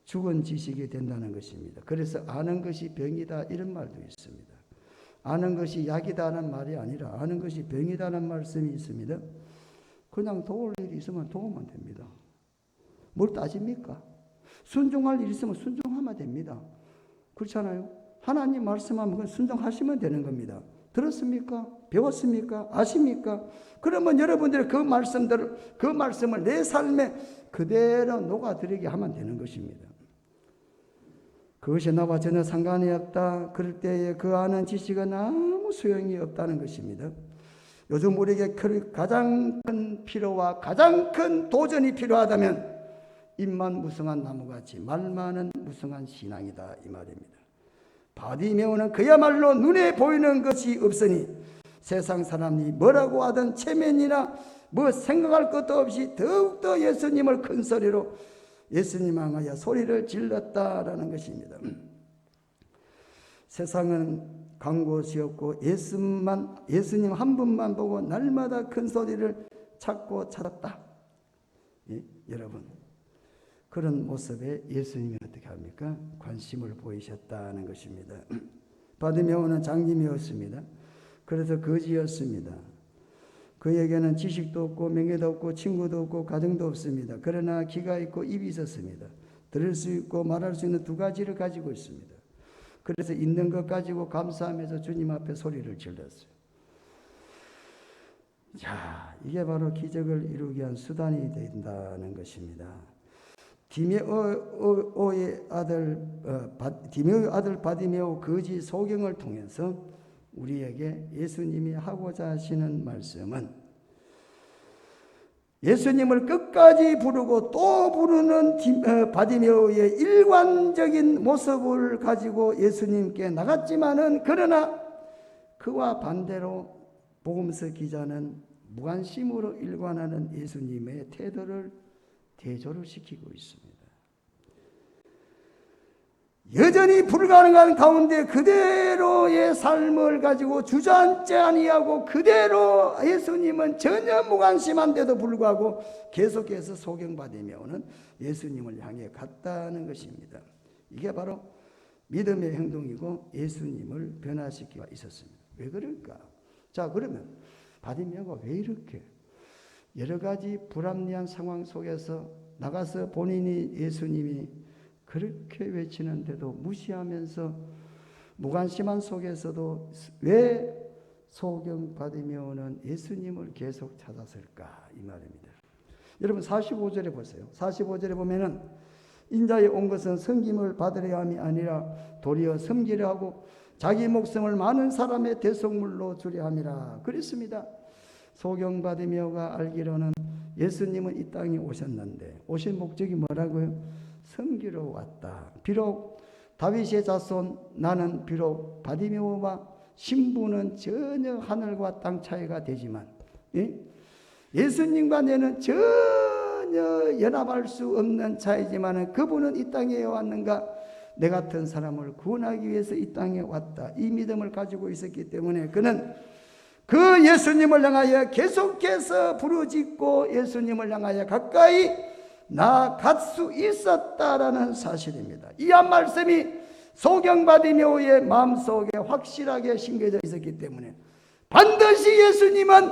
죽은 지식이 된다는 것입니다. 그래서 아는 것이 병이다 이런 말도 있습니다. 아는 것이 약이다는 말이 아니라 아는 것이 병이다는 말씀이 있습니다. 그냥 도울 일이 있으면 도우면 됩니다. 뭘 따집니까? 순종할 일이 있으면 순종하면 됩니다. 그렇잖아요. 하나님 말씀하면 순종하시면 되는 겁니다. 들었습니까? 배웠습니까? 아십니까? 그러면 여러분들이 그 말씀을 내 삶에 그대로 녹아들이게 하면 되는 것입니다. 그것이 나와 전혀 상관이 없다. 그럴 때에 그 아는 지식은 아무 소용이 없다는 것입니다. 요즘 우리에게 가장 큰 필요와 가장 큰 도전이 필요하다면 입만 무성한 나무같이 말만은 무성한 신앙이다 이 말입니다. 바디메오는 그야말로 눈에 보이는 것이 없으니 세상 사람이 뭐라고 하든 체면이나 뭐 생각할 것도 없이 더욱더 예수님을 큰 소리로 예수님 향하여 소리를 질렀다라는 것입니다. 세상은 간 곳이 없고 예수님 한 분만 보고 날마다 큰 소리를 찾고 찾았다. 예? 여러분, 그런 모습에 예수님이 어떻게 합니까? 관심을 보이셨다는 것입니다. 바디메오는 장님이었습니다. 그래서 거지였습니다. 그에게는 지식도 없고 명예도 없고 친구도 없고 가정도 없습니다. 그러나 귀가 있고 입이 있었습니다. 들을 수 있고 말할 수 있는 두 가지를 가지고 있습니다. 그래서 있는 것 가지고 감사하면서 주님 앞에 소리를 질렀어요. 자, 이게 바로 기적을 이루기 위한 수단이 된다는 것입니다. 디메오의 아들 바디메오 거지 소경을 통해서 우리에게 예수님이 하고자 하시는 말씀은 예수님을 끝까지 부르고 또 부르는 바디메오의 일관적인 모습을 가지고 예수님께 나갔지만은 그러나 그와 반대로 복음서 기자는 무관심으로 일관하는 예수님의 태도를 대조를 시키고 있습니다. 여전히 불가능한 가운데 그대로의 삶을 가지고 주저앉지 아니하고 그대로 예수님은 전혀 무관심한데도 불구하고 계속해서 소경받으며 오는 예수님을 향해 갔다는 것입니다. 이게 바로 믿음의 행동이고 예수님을 변화시키고 있었습니다. 왜 그럴까? 자, 그러면 바디메오가 왜 이렇게 여러 가지 불합리한 상황 속에서 나가서 본인이 예수님이 그렇게 외치는데도 무시하면서 무관심한 속에서도 왜 소경받으며는 예수님을 계속 찾았을까 이 말입니다. 여러분 45절에 보세요. 45절에 보면은 인자에 온 것은 섬김을 받으려 함이 아니라 도리어 섬기려 하고 자기 목숨을 많은 사람의 대속물로 주려 함이라 그랬습니다. 소경바디메오가 알기로는 예수님은 이 땅에 오셨는데 오신 목적이 뭐라고요? 섬기러 왔다. 비록 다윗의 자손, 나는 비록 바디메오와 신분은 전혀 하늘과 땅 차이가 되지만 예수님과 내는 전혀 연합할 수 없는 차이지만 그분은 이 땅에 왔는가? 내 같은 사람을 구원하기 위해서 이 땅에 왔다. 이 믿음을 가지고 있었기 때문에 그는 그 예수님을 향하여 계속해서 부르짖고 예수님을 향하여 가까이 나아갈 수 있었다라는 사실입니다. 이 한 말씀이 소경바디메오의 마음속에 확실하게 심겨져 있었기 때문에 반드시 예수님은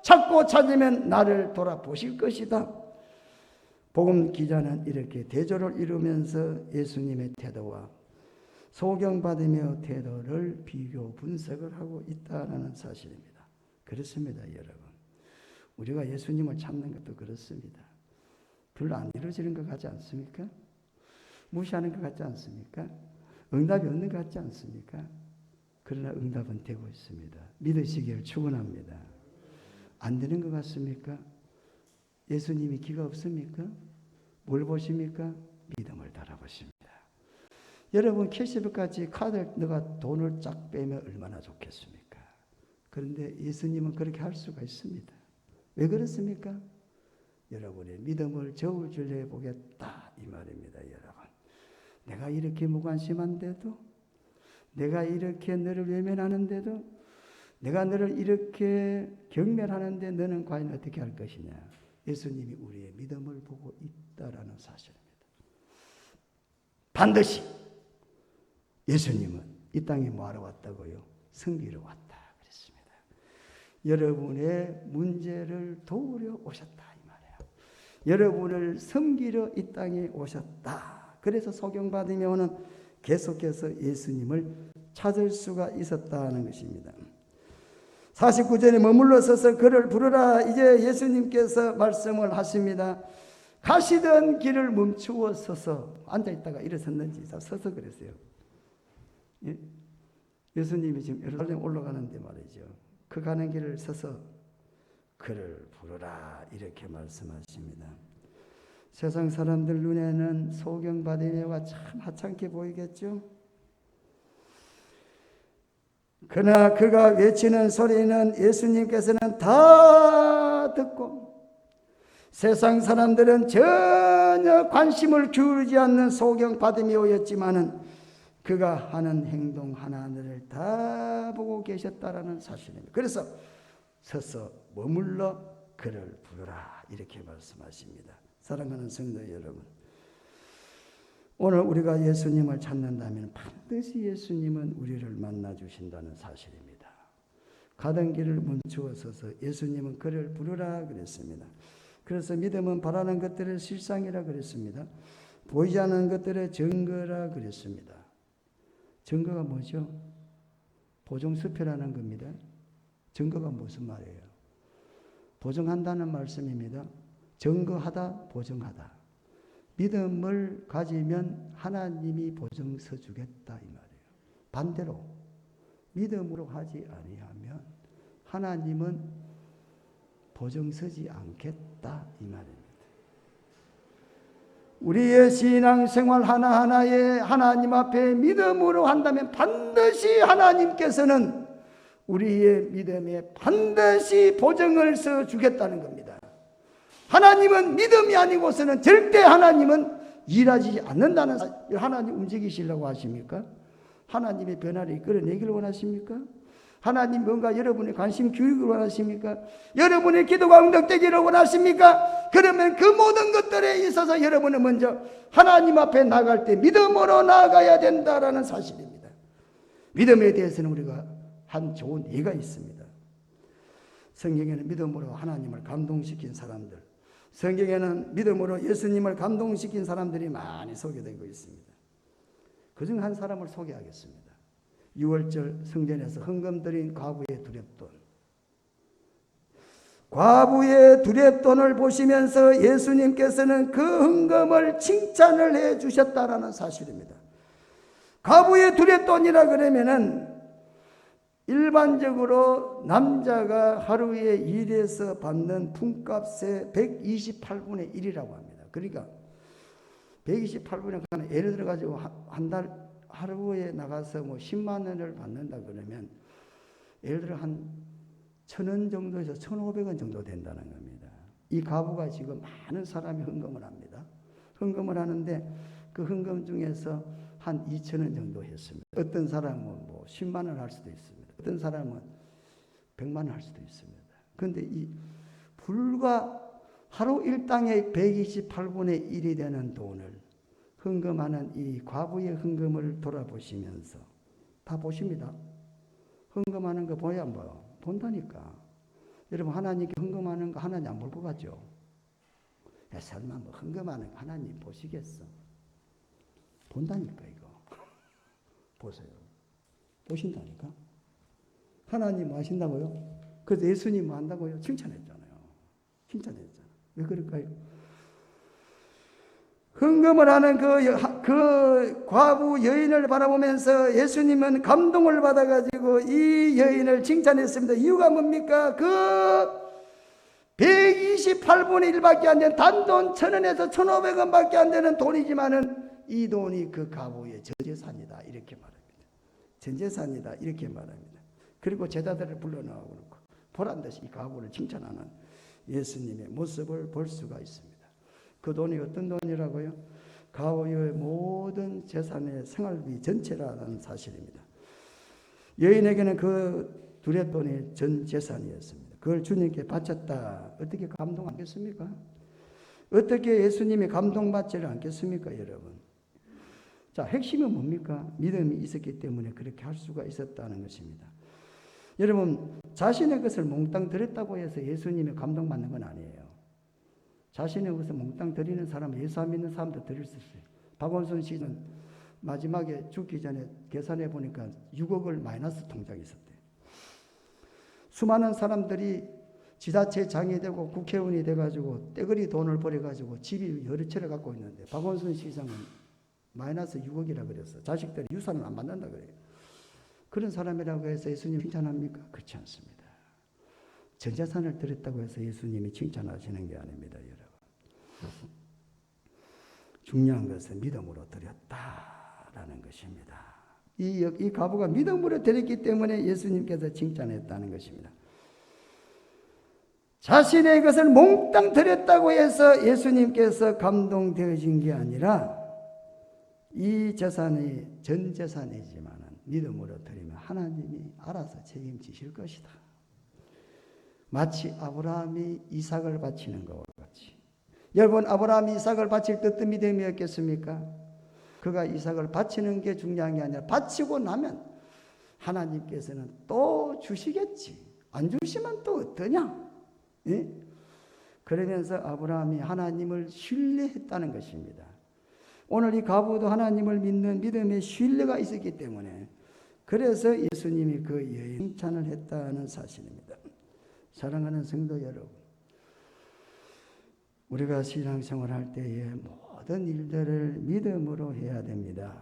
찾고 찾으면 나를 돌아보실 것이다. 복음 기자는 이렇게 대조를 이루면서 예수님의 태도와 소경바디메오 태도를 비교 분석을 하고 있다는 사실입니다. 그렇습니다, 여러분. 우리가 예수님을 찾는 것도 그렇습니다. 별로 안 이루어지는 것 같지 않습니까? 무시하는 것 같지 않습니까? 응답이 없는 것 같지 않습니까? 그러나 응답은 되고 있습니다. 믿으시기를 축원합니다. 안 되는 것 같습니까? 예수님이 기가 없습니까? 뭘 보십니까? 믿음을 달아보십니다. 여러분 캐시백까지 카드를 너가 돈을 쫙 빼면 얼마나 좋겠습니까? 그런데 예수님은 그렇게 할 수가 있습니다. 왜 그렇습니까? 여러분의 믿음을 저울 줄여 보겠다 이 말입니다. 여러분, 내가 이렇게 무관심한데도, 내가 이렇게 너를 외면하는데도, 내가 너를 이렇게 경멸하는데 너는 과연 어떻게 할 것이냐? 예수님이 우리의 믿음을 보고 있다라는 사실입니다. 반드시 예수님은 이 땅에 뭐하러 왔다고요? 섬기러 왔다 그랬습니다. 여러분의 문제를 도우려 오셨다 이 말이에요. 여러분을 섬기러 이 땅에 오셨다. 그래서 소경바디메오는 계속해서 예수님을 찾을 수가 있었다는 것입니다. 49절에 머물러 서서 그를 부르라. 이제 예수님께서 말씀을 하십니다. 가시던 길을 멈추어 서서 앉아있다가 일어섰는지 서서 그랬어요. 예? 예수님이 지금 예루살렘 올라가는데 말이죠. 그 가는 길을 서서 그를 부르라 이렇게 말씀하십니다. 세상 사람들 눈에는 소경바디메오가 참 하찮게 보이겠죠. 그러나 그가 외치는 소리는 예수님께서는 다 듣고 세상 사람들은 전혀 관심을 기울이지 않는 소경바디메오였지만은 그가 하는 행동 하나하나를 다 보고 계셨다라는 사실입니다. 그래서 서서 머물러 그를 부르라 이렇게 말씀하십니다. 사랑하는 성도 여러분, 오늘 우리가 예수님을 찾는다면 반드시 예수님은 우리를 만나 주신다는 사실입니다. 가던 길을 멈추어 서서 예수님은 그를 부르라 그랬습니다. 그래서 믿음은 바라는 것들의 실상이라 그랬습니다. 보이지 않는 것들의 증거라 그랬습니다. 증거가 뭐죠? 보증수표라는 겁니다. 증거가 무슨 말이에요? 보증한다는 말씀입니다. 증거하다, 보증하다. 믿음을 가지면 하나님이 보증서 주겠다 이 말이에요. 반대로 믿음으로 하지 아니하면 하나님은 보증서지 않겠다 이 말입니다. 우리의 신앙생활 하나하나에 하나님 앞에 믿음으로 한다면 반드시 하나님께서는 우리의 믿음에 반드시 보증을 써 주겠다는 겁니다. 하나님은 믿음이 아니고서는 절대 하나님은 일하지 않는다는 사실. 하나님 움직이시려고 하십니까? 하나님의 변화를 이끌어내기를 원하십니까? 하나님 뭔가 여러분의 관심 교육을 원하십니까? 여러분의 기도가 응답되기를 원하십니까? 그러면 그 모든 것들에 있어서 여러분은 먼저 하나님 앞에 나갈 때 믿음으로 나아가야 된다라는 사실입니다. 믿음에 대해서는 우리가 한 좋은 예가 있습니다. 성경에는 믿음으로 하나님을 감동시킨 사람들, 성경에는 믿음으로 예수님을 감동시킨 사람들이 많이 소개되고 있습니다. 그중 한 사람을 소개하겠습니다. 6월절 성전에서 헌금 드린 과부의 두렙돈. 과부의 두렙돈을 보시면서 예수님께서는 그 헌금을 칭찬을 해 주셨다라는 사실입니다. 과부의 두렙돈이라 그러면은 일반적으로 남자가 하루에 일해서 받는 품값의 128분의 1이라고 합니다. 그러니까 128분의 1, 예를 들어 가지고 한 달 하루에 나가서 뭐 10만 원을 받는다 그러면 예를 들어 한 1,000원 정도에서 1,500원 정도 된다는 겁니다. 이 가부가 지금 많은 사람이 헌금을 합니다. 헌금을 하는데 그 헌금 중에서 한 2,000원 정도 했습니다. 어떤 사람은 뭐 10만 원 할 수도 있습니다. 어떤 사람은 100만 원 할 수도 있습니다. 그런데 이 불과 하루 일당의 128분의 1이 되는 돈을 헌금하는 이 과부의 헌금을 돌아보시면서 다 보십니다. 헌금하는 거 보여 안 보여? 본다니까. 여러분 하나님께 헌금하는 거 하나님 안 볼 것 같죠? 야, 설마 뭐 헌금하는 거 하나님 보시겠어? 본다니까 이거. 보세요. 보신다니까. 하나님 뭐 하신다고요? 그래서 예수님 뭐 한다고요? 칭찬했잖아요. 칭찬했잖아요. 왜 그럴까요? 헌금을 하는 그 과부 여인을 바라보면서 예수님은 감동을 받아가지고 이 여인을 칭찬했습니다. 이유가 뭡니까? 그 128분의 1밖에 안 되는 단돈 1,000원에서 1,500원 밖에 안 되는 돈이지만은 이 돈이 그 과부의 전재산이다. 이렇게 말합니다. 전재산이다. 이렇게 말합니다. 그리고 제자들을 불러나오고 그렇고 보란 듯이 이 과부를 칭찬하는 예수님의 모습을 볼 수가 있습니다. 그 돈이 어떤 돈이라고요? 과부의 모든 재산의 생활비 전체라는 사실입니다. 여인에게는 그 둘의 돈이 전 재산이었습니다. 그걸 주님께 바쳤다. 어떻게 감동 않겠습니까? 어떻게 예수님이 감동받지를 않겠습니까, 여러분? 자, 핵심은 뭡니까? 믿음이 있었기 때문에 그렇게 할 수가 있었다는 것입니다. 여러분, 자신의 것을 몽땅 드렸다고 해서 예수님이 감동받는 건 아니에요. 자신의 것을 몽땅 드리는 사람은 예수 안 믿는 사람도 드릴 수 있어요. 박원순 씨는 마지막에 죽기 전에 계산해 보니까 6억을 마이너스 통장에 있었대요. 수많은 사람들이 지자체 장이 되고 국회의원이 돼가지고 떼거리 돈을 벌여가지고 집이 여러 채를 갖고 있는데 박원순 시장은 마이너스 6억이라 그랬어. 자식들이 유산을 안 받는다 그래요. 그런 사람이라고 해서 예수님 칭찬합니까? 그렇지 않습니다. 전 재산을 드렸다고 해서 예수님이 칭찬하시는 게 아닙니다, 여러분. 중요한 것은 믿음으로 드렸다라는 것입니다. 이 과부가 믿음으로 드렸기 때문에 예수님께서 칭찬했다는 것입니다. 자신의 것을 몽땅 드렸다고 해서 예수님께서 감동되어진 게 아니라 이 재산이 전 재산이지만 믿음으로 드리면 하나님이 알아서 책임지실 것이다. 마치 아브라함이 이삭을 바치는 것과 같이. 여러분, 아브라함이 이삭을 바칠 때 어떤 믿음이었겠습니까? 그가 이삭을 바치는 게 중요한 게 아니라 바치고 나면 하나님께서는 또 주시겠지. 안 주시면 또 어떠냐? 예? 그러면서 아브라함이 하나님을 신뢰했다는 것입니다. 오늘 이 과부도 하나님을 믿는 믿음의 신뢰가 있었기 때문에 그래서 예수님이 그 여인 칭찬을 했다는 사실입니다. 사랑하는 성도 여러분, 우리가 신앙생활 할 때에 모든 일들을 믿음으로 해야 됩니다.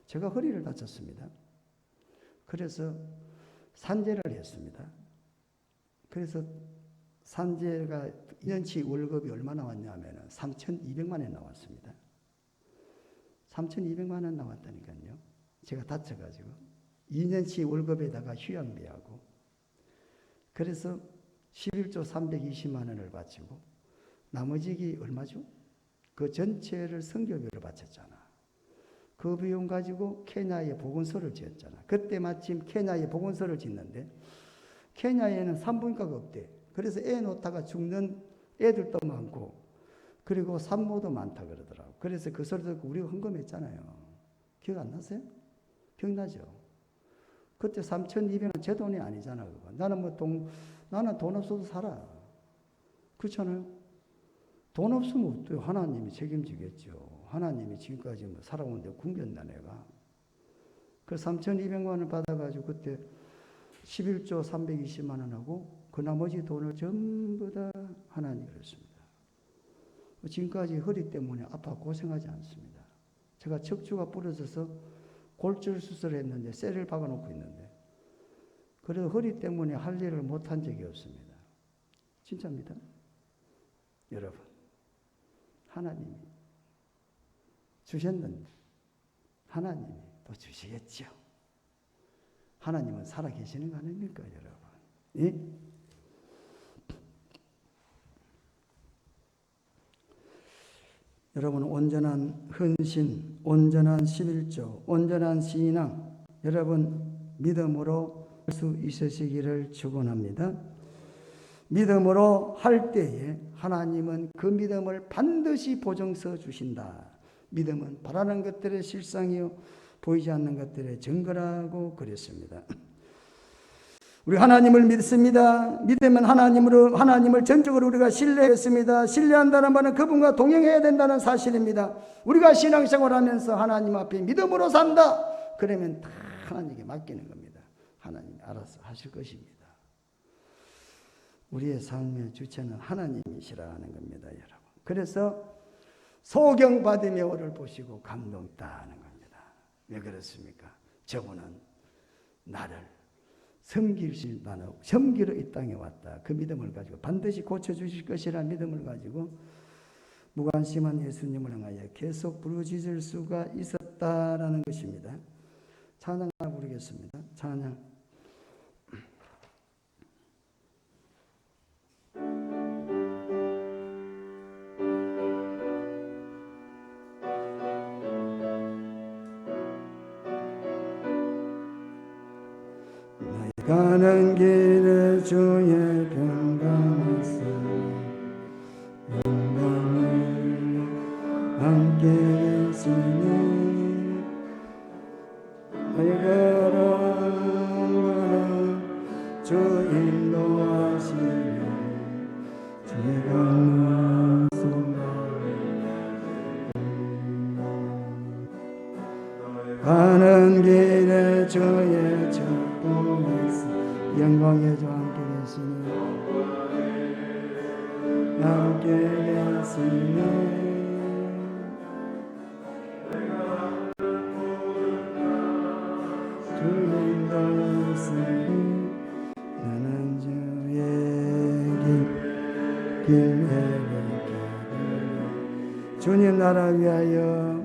제가 허리를 다쳤습니다. 그래서 산재를 했습니다. 그래서 산재가 2년치 월급이 얼마 나왔냐면 3,200만 원 나왔습니다. 3,200만 원 나왔다니까요. 제가 다쳐가지고 2년치 월급에다가 휴양비하고 그래서 11조 320만 원을 바치고 나머지 얼마죠? 그 전체를 선교비로 바쳤잖아. 그 비용 가지고 케냐에 보건소를 지었잖아. 그때 마침 케냐에 보건소를 짓는데 케냐에는 산부인과가 없대. 그래서 애 놓다가 죽는 애들도 많고 그리고 산모도 많다 그러더라고. 그래서 그 소리 듣고 우리가 헌금했잖아요. 기억 안 나세요? 기억나죠? 그때 3,200원 제 돈이 아니잖아. 그거. 나는 돈 없어도 살아. 그렇잖아요? 돈 없으면 어때요? 하나님이 책임지겠죠. 하나님이 지금까지 뭐 살아오는데 굶겼나 내가. 그 3,200만 원을 받아가지고 그때 11조 320만 원하고 그 나머지 돈을 전부 다 하나님이 그랬습니다. 지금까지 허리 때문에 아파 고생하지 않습니다. 제가 척추가 부러져서 골절 수술을 했는데 쇠를 박아놓고 있는데 그래도 허리 때문에 할 일을 못한 적이 없습니다. 진짜입니다. 여러분, 하나님이 주셨는데 하나님이 또 주시겠죠. 하나님은 살아계시는 거 아닙니까, 여러분? 예? 여러분, 온전한 헌신, 온전한 11조, 온전한 신앙, 여러분 믿음으로 할 수 있으시기를 축원합니다. 믿음으로 할 때에 하나님은 그 믿음을 반드시 보증서 주신다. 믿음은 바라는 것들의 실상이요 보이지 않는 것들의 증거라고 그랬습니다. 우리 하나님을 믿습니다. 믿으면 하나님을 전적으로 우리가 신뢰했습니다. 신뢰한다는 말은 그분과 동행해야 된다는 사실입니다. 우리가 신앙생활하면서 하나님 앞에 믿음으로 산다. 그러면 다 하나님께 맡기는 겁니다. 하나님이 알아서 하실 것입니다. 우리의 삶의 주체는 하나님이시라는 겁니다, 여러분. 그래서 소경받으며 오를 보시고 감동했다는 겁니다. 왜 그렇습니까? 저분은 나를 섬기러 이 땅에 왔다. 그 믿음을 가지고 반드시 고쳐주실 것이라는 믿음을 가지고 무관심한 예수님을 향하여 계속 부르짖을 수가 있었다라는 것입니다. 찬양 부르겠습니다. 찬양. 가는 길에 주의 평강하사 영광을 함께 계시니 걸어가라 주 인도하시며 주의 가는 길에 주의 축복에서 영광의 주 함께 계시니 함께 계시니 주님 도우시니 나는 주의 길에 주님 나라 위하여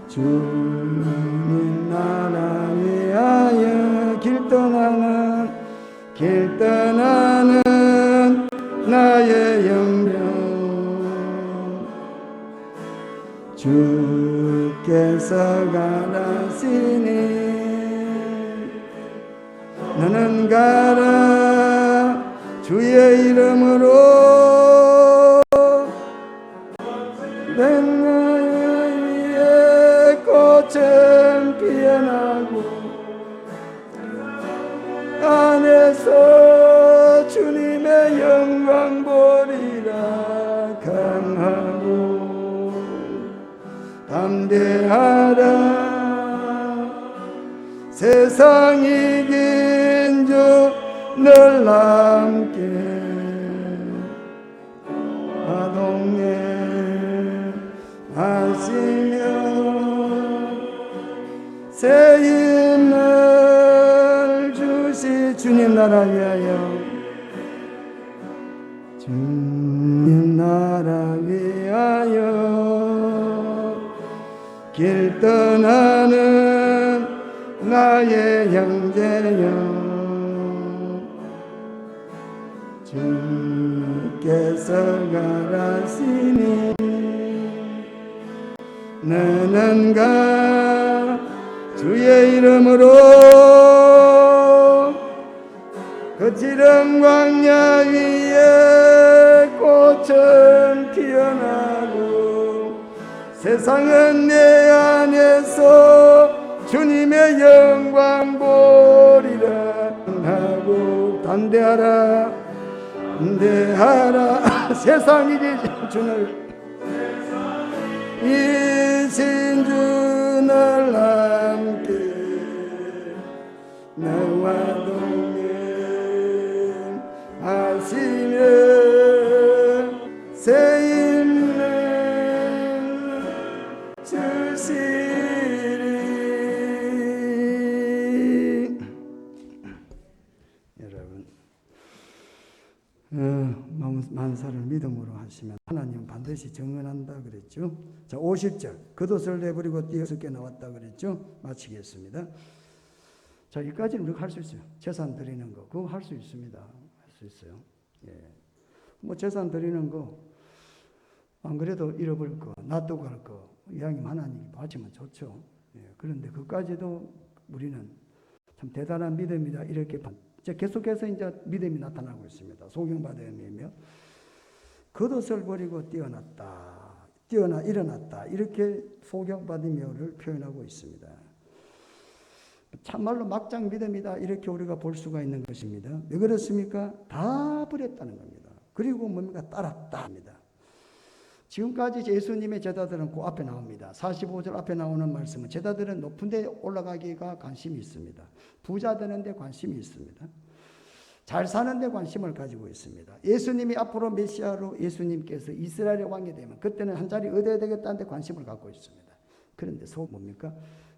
주님 나라 위하여 길 떠나는 나의 영령 주께서 가라시니 나는 가라 주의 이름으로 꽃은 피어나고 안에서 주님의 영광 보리라 강하고 담대하라 세상 이긴 주 늘 함께 아동에 하시며 새 힘을 주시 주님 나라 위하여 주님 나라 위하여 길 떠나는 나의 형제여 주께서 가라시니 나는 가 주의 이름으로 거칠은 광야 위에 꽃은 피어나고 세상은 내 안에서 주님의 영광 보리라 하고 담대하라 세상이 주를 이신 주를 함께 나와 동행하시며 새 힘을 주시리. 만사를 믿음으로 하시면 하나님은 반드시 정언한다 그랬죠. 자, 50절 겉옷을 내버리고 뛰어서 깨나왔다 그랬죠. 마치겠습니다. 자, 여기까지는 우리가 할 수 있어요. 재산 드리는 거 그거 할 수 있습니다. 할 수 있어요. 예. 뭐 재산 드리는 거 안 그래도 잃어버릴 거 놔두고 갈 거 이왕이면 하나님이 봐주면 좋죠. 예. 그런데 그까지도 우리는 참 대단한 믿음이다 이렇게 이제 계속해서 이제 믿음이 나타나고 있습니다. 소경받음이며 겉옷을 버리고 일어났다 이렇게 소경받음이를 표현하고 있습니다. 참말로 막장 믿음이다 이렇게 우리가 볼 수가 있는 것입니다. 왜 그렇습니까? 다 버렸다는 겁니다. 그리고 뭡니까? 따랐다 합니다. 지금까지 예수님의 제자들은 그 앞에 나옵니다. 45절 앞에 나오는 말씀은 제자들은 높은 데 올라가기가 관심이 있습니다. 부자 되는 데 관심이 있습니다. 잘 사는 데 관심을 가지고 있습니다. 예수님이 앞으로 메시아로 예수님께서 이스라엘의 왕이 되면 그때는 한 자리 얻어야 되겠다는 데 관심을 갖고 있습니다. 그런데 뭡니까?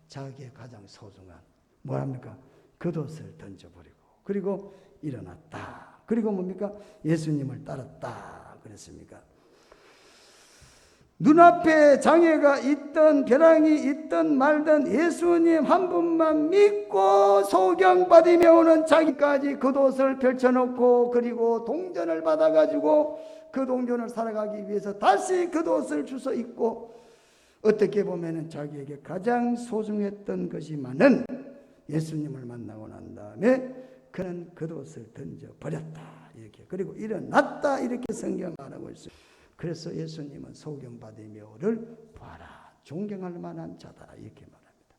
자기의 가장 소중한 뭐합니까? 겉옷을 던져버리고 그리고 일어났다. 그리고 뭡니까? 예수님을 따랐다. 그랬습니까? 눈앞에 장애가 있든 벼랑이 있든 말든 예수님 한 분만 믿고 소경받으며 오는 자기까지 겉옷을 펼쳐놓고 그리고 동전을 받아가지고 그 동전을 살아가기 위해서 다시 겉옷을 주워 입고 어떻게 보면 자기에게 가장 소중했던 것이만은 예수님을 만나고 난 다음에 그는 겉옷을 던져버렸다 이렇게 그리고 일어났다 이렇게 성경 말하고 있습니다. 그래서 예수님은 소경받으며를 보아라 존경할 만한 자다 이렇게 말합니다.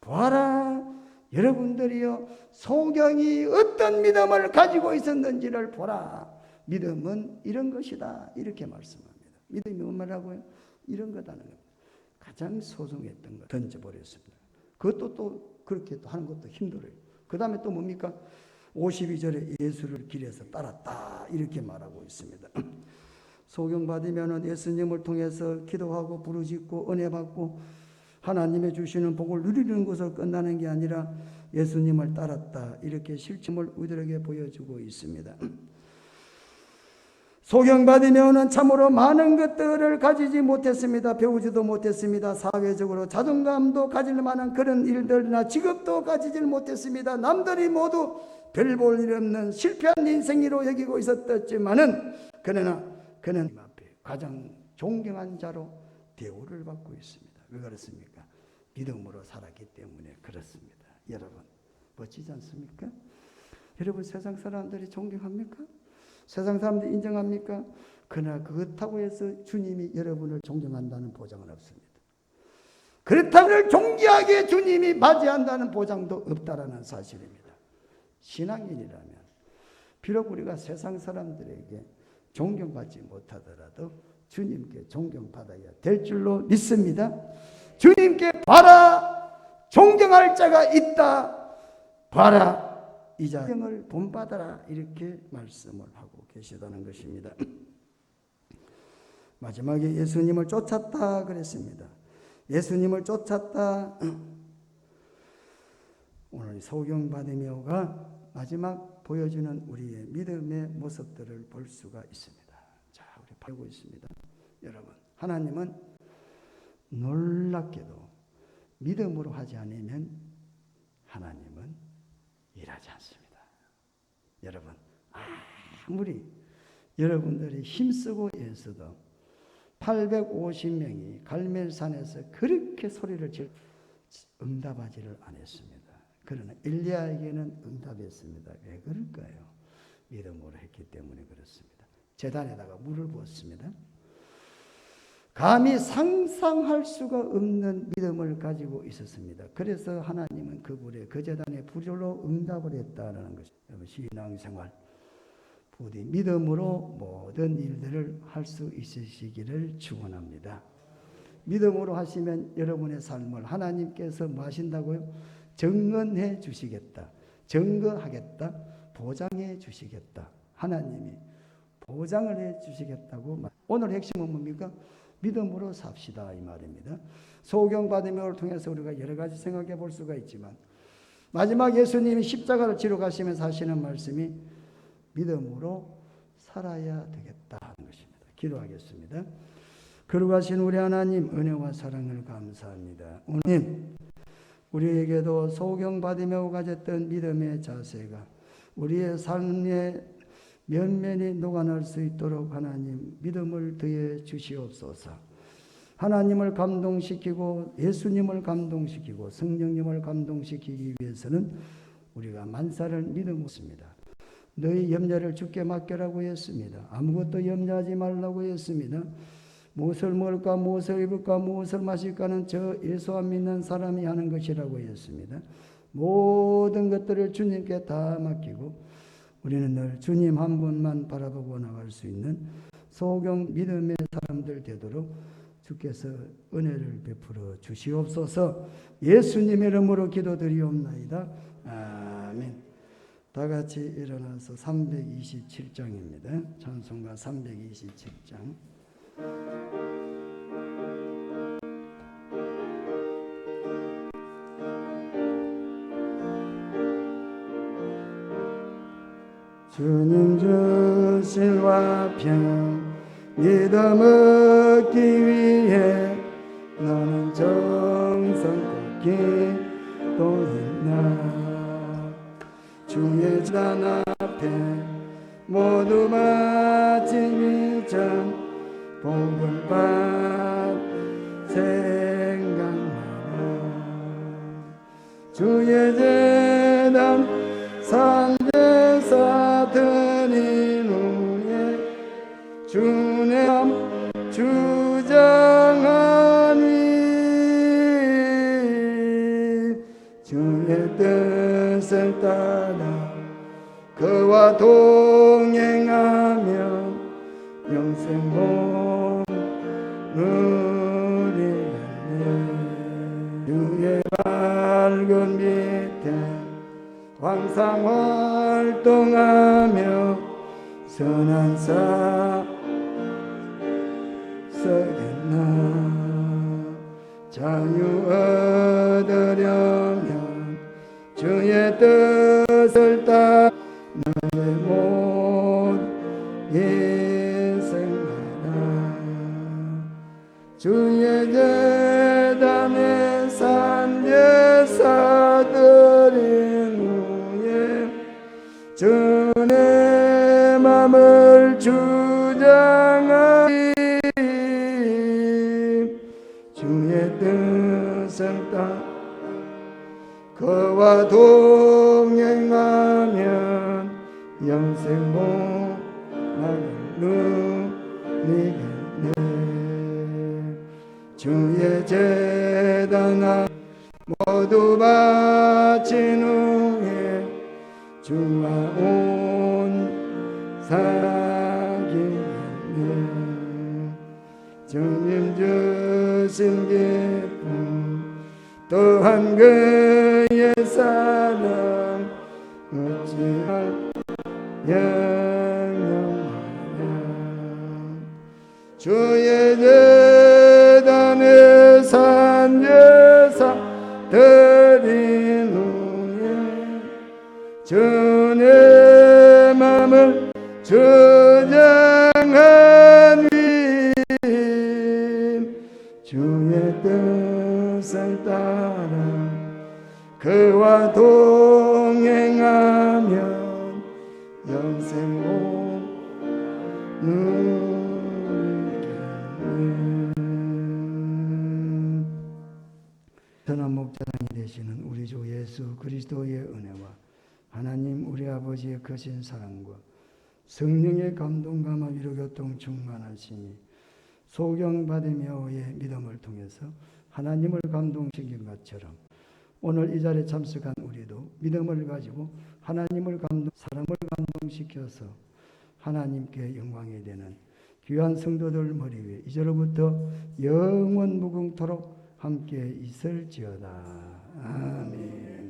보아라 여러분들이요 소경이 어떤 믿음을 가지고 있었는지를 보라. 믿음은 이런 것이다 이렇게 말씀합니다. 믿음이 뭐라고요? 이런 거다는 겁니다. 가장 소중했던 것 던져버렸습니다. 그것도 또 그렇게 또 하는 것도 힘들어요. 그 다음에 또 뭡니까? 52절에 예수를 길에서 따랐다 이렇게 말하고 있습니다. 소경받으면 예수님을 통해서 기도하고 부르짖고 은혜받고 하나님의 주시는 복을 누리는 것으로 끝나는 게 아니라 예수님을 따랐다 이렇게 실증을 우리들에게 보여주고 있습니다. 소경받으면 참으로 많은 것들을 가지지 못했습니다. 배우지도 못했습니다. 사회적으로 자존감도 가질 만한 그런 일들이나 직업도 가지지 못했습니다. 남들이 모두 별 볼 일 없는 실패한 인생으로 여기고 있었지만은 그는 님 앞에 가장 존경한 자로 대우를 받고 있습니다. 왜 그렇습니까? 믿음으로 살았기 때문에 그렇습니다. 여러분 멋지지 않습니까? 여러분 세상 사람들이 존경합니까? 세상 사람들이 인정합니까? 그러나 그렇다고 해서 주님이 여러분을 존경한다는 보장은 없습니다. 그렇다고 존귀하게 주님이 맞이한다는 보장도 없다라는 사실입니다. 신앙인이라면 비록 우리가 세상 사람들에게 존경받지 못하더라도 주님께 존경받아야 될 줄로 믿습니다. 주님께 봐라 존경할 자가 있다. 봐라 이 자를 본받아라 이렇게 말씀을 하고 계시다는 것입니다. 마지막에 예수님을 쫓았다 그랬습니다. 예수님을 쫓았다. 오늘 소경받으며가 마지막 보여주는 우리의 믿음의 모습들을 볼 수가 있습니다. 자, 우리 보고 있습니다. 여러분, 하나님은 놀랍게도 믿음으로 하지 않으면 하나님은 일하지 않습니다. 여러분, 아무리 여러분들이 힘쓰고 애써도 850명이 갈멜산에서 그렇게 소리를 지르 응답하지를 않았습니다. 그러나 엘리야에게는 응답했습니다. 왜 그럴까요? 믿음으로 했기 때문에 그렇습니다. 제단에다가 물을 부었습니다. 감히 상상할 수가 없는 믿음을 가지고 있었습니다. 그래서 하나님은 그 제단에 불로 응답을 했다는 것입니다. 신앙생활 부디 믿음으로 모든 일들을 할 수 있으시기를 축원합니다. 믿음으로 하시면 여러분의 삶을 하나님께서 뭐 하신다고요? 증언해 주시겠다. 증거하겠다. 보장해 주시겠다. 하나님이 보장을 해 주시겠다고. 오늘 핵심은 뭡니까? 믿음으로 삽시다 이 말입니다. 소경받음을 통해서 우리가 여러 가지 생각해 볼 수가 있지만 마지막 예수님이 십자가를 지러 가시면서 하시는 말씀이 믿음으로 살아야 되겠다 하는 것입니다. 기도하겠습니다. 거룩하신 우리 하나님, 은혜와 사랑을 감사합니다. 오늘 우리에게도 소경받으며 가졌던 믿음의 자세가 우리의 삶에 면면이 녹아날 수 있도록 하나님 믿음을 더해 주시옵소서. 하나님을 감동시키고 예수님을 감동시키고 성령님을 감동시키기 위해서는 우리가 만사를 믿음으로 했습니다. 너희 염려를 주께 맡겨라고 했습니다. 아무것도 염려하지 말라고 했습니다. 무엇을 먹을까, 무엇을 입을까, 무엇을 마실까는 저 예수 안 믿는 사람이 하는 것이라고 했습니다. 모든 것들을 주님께 다 맡기고 우리는 늘 주님 한 분만 바라보고 나갈 수 있는 소경 믿음의 사람들 되도록 주께서 은혜를 베풀어 주시옵소서. 예수님의 이름으로 기도드리옵나이다. 아멘. 다 같이 일어나서 327장입니다. 찬송가 327장. 주님 주신 화평 믿음 얻기 위해 나는 정성껏 기도했나. 주의 전 앞에 모두 마치기 전 복을 받 생각나라. 주의 재단 산제사 드린 후에 주님 주장하니 주의 뜻을 따라 그와 동행하면 영생 복 누리겠네. 주의 밝은 밑에 항상 활동하며 선한 사 서겠나. 자유 얻으려면 주의 뜻을 따라 너의 못 희생하라. 주의 재단에 산제사들인 후에 주의 맘을 주장하니 주의 뜻을 따라 그와 동행하면 영생 복 누리겠네. 주의 재단 모두 바친 후에 주와 온 사귀겠네. 주님 주신 기쁨 또한 그의 사랑 어찌할 영영하냐. 주의 재단에 산제사 드린 후에 주의 맘을 주장하니 주의 뜻을 따라 그와 동행하면 영생 복 누리겠네. 선한 목자랑이 되시는 우리 주 예수 그리스도의 은혜와 하나님 우리 아버지의 크신 사랑과 성령의 감동감화 위로교통 충만하시니 소경받으며의 믿음을 통해서 하나님을 감동시킨 것처럼 오늘 이 자리에 참석한 우리도 믿음을 가지고 하나님을 사람을 감동시켜서 하나님께 영광이 되는 귀한 성도들 머리 위에 이제로부터 영원 무궁토록 함께 있을지어다. 아멘.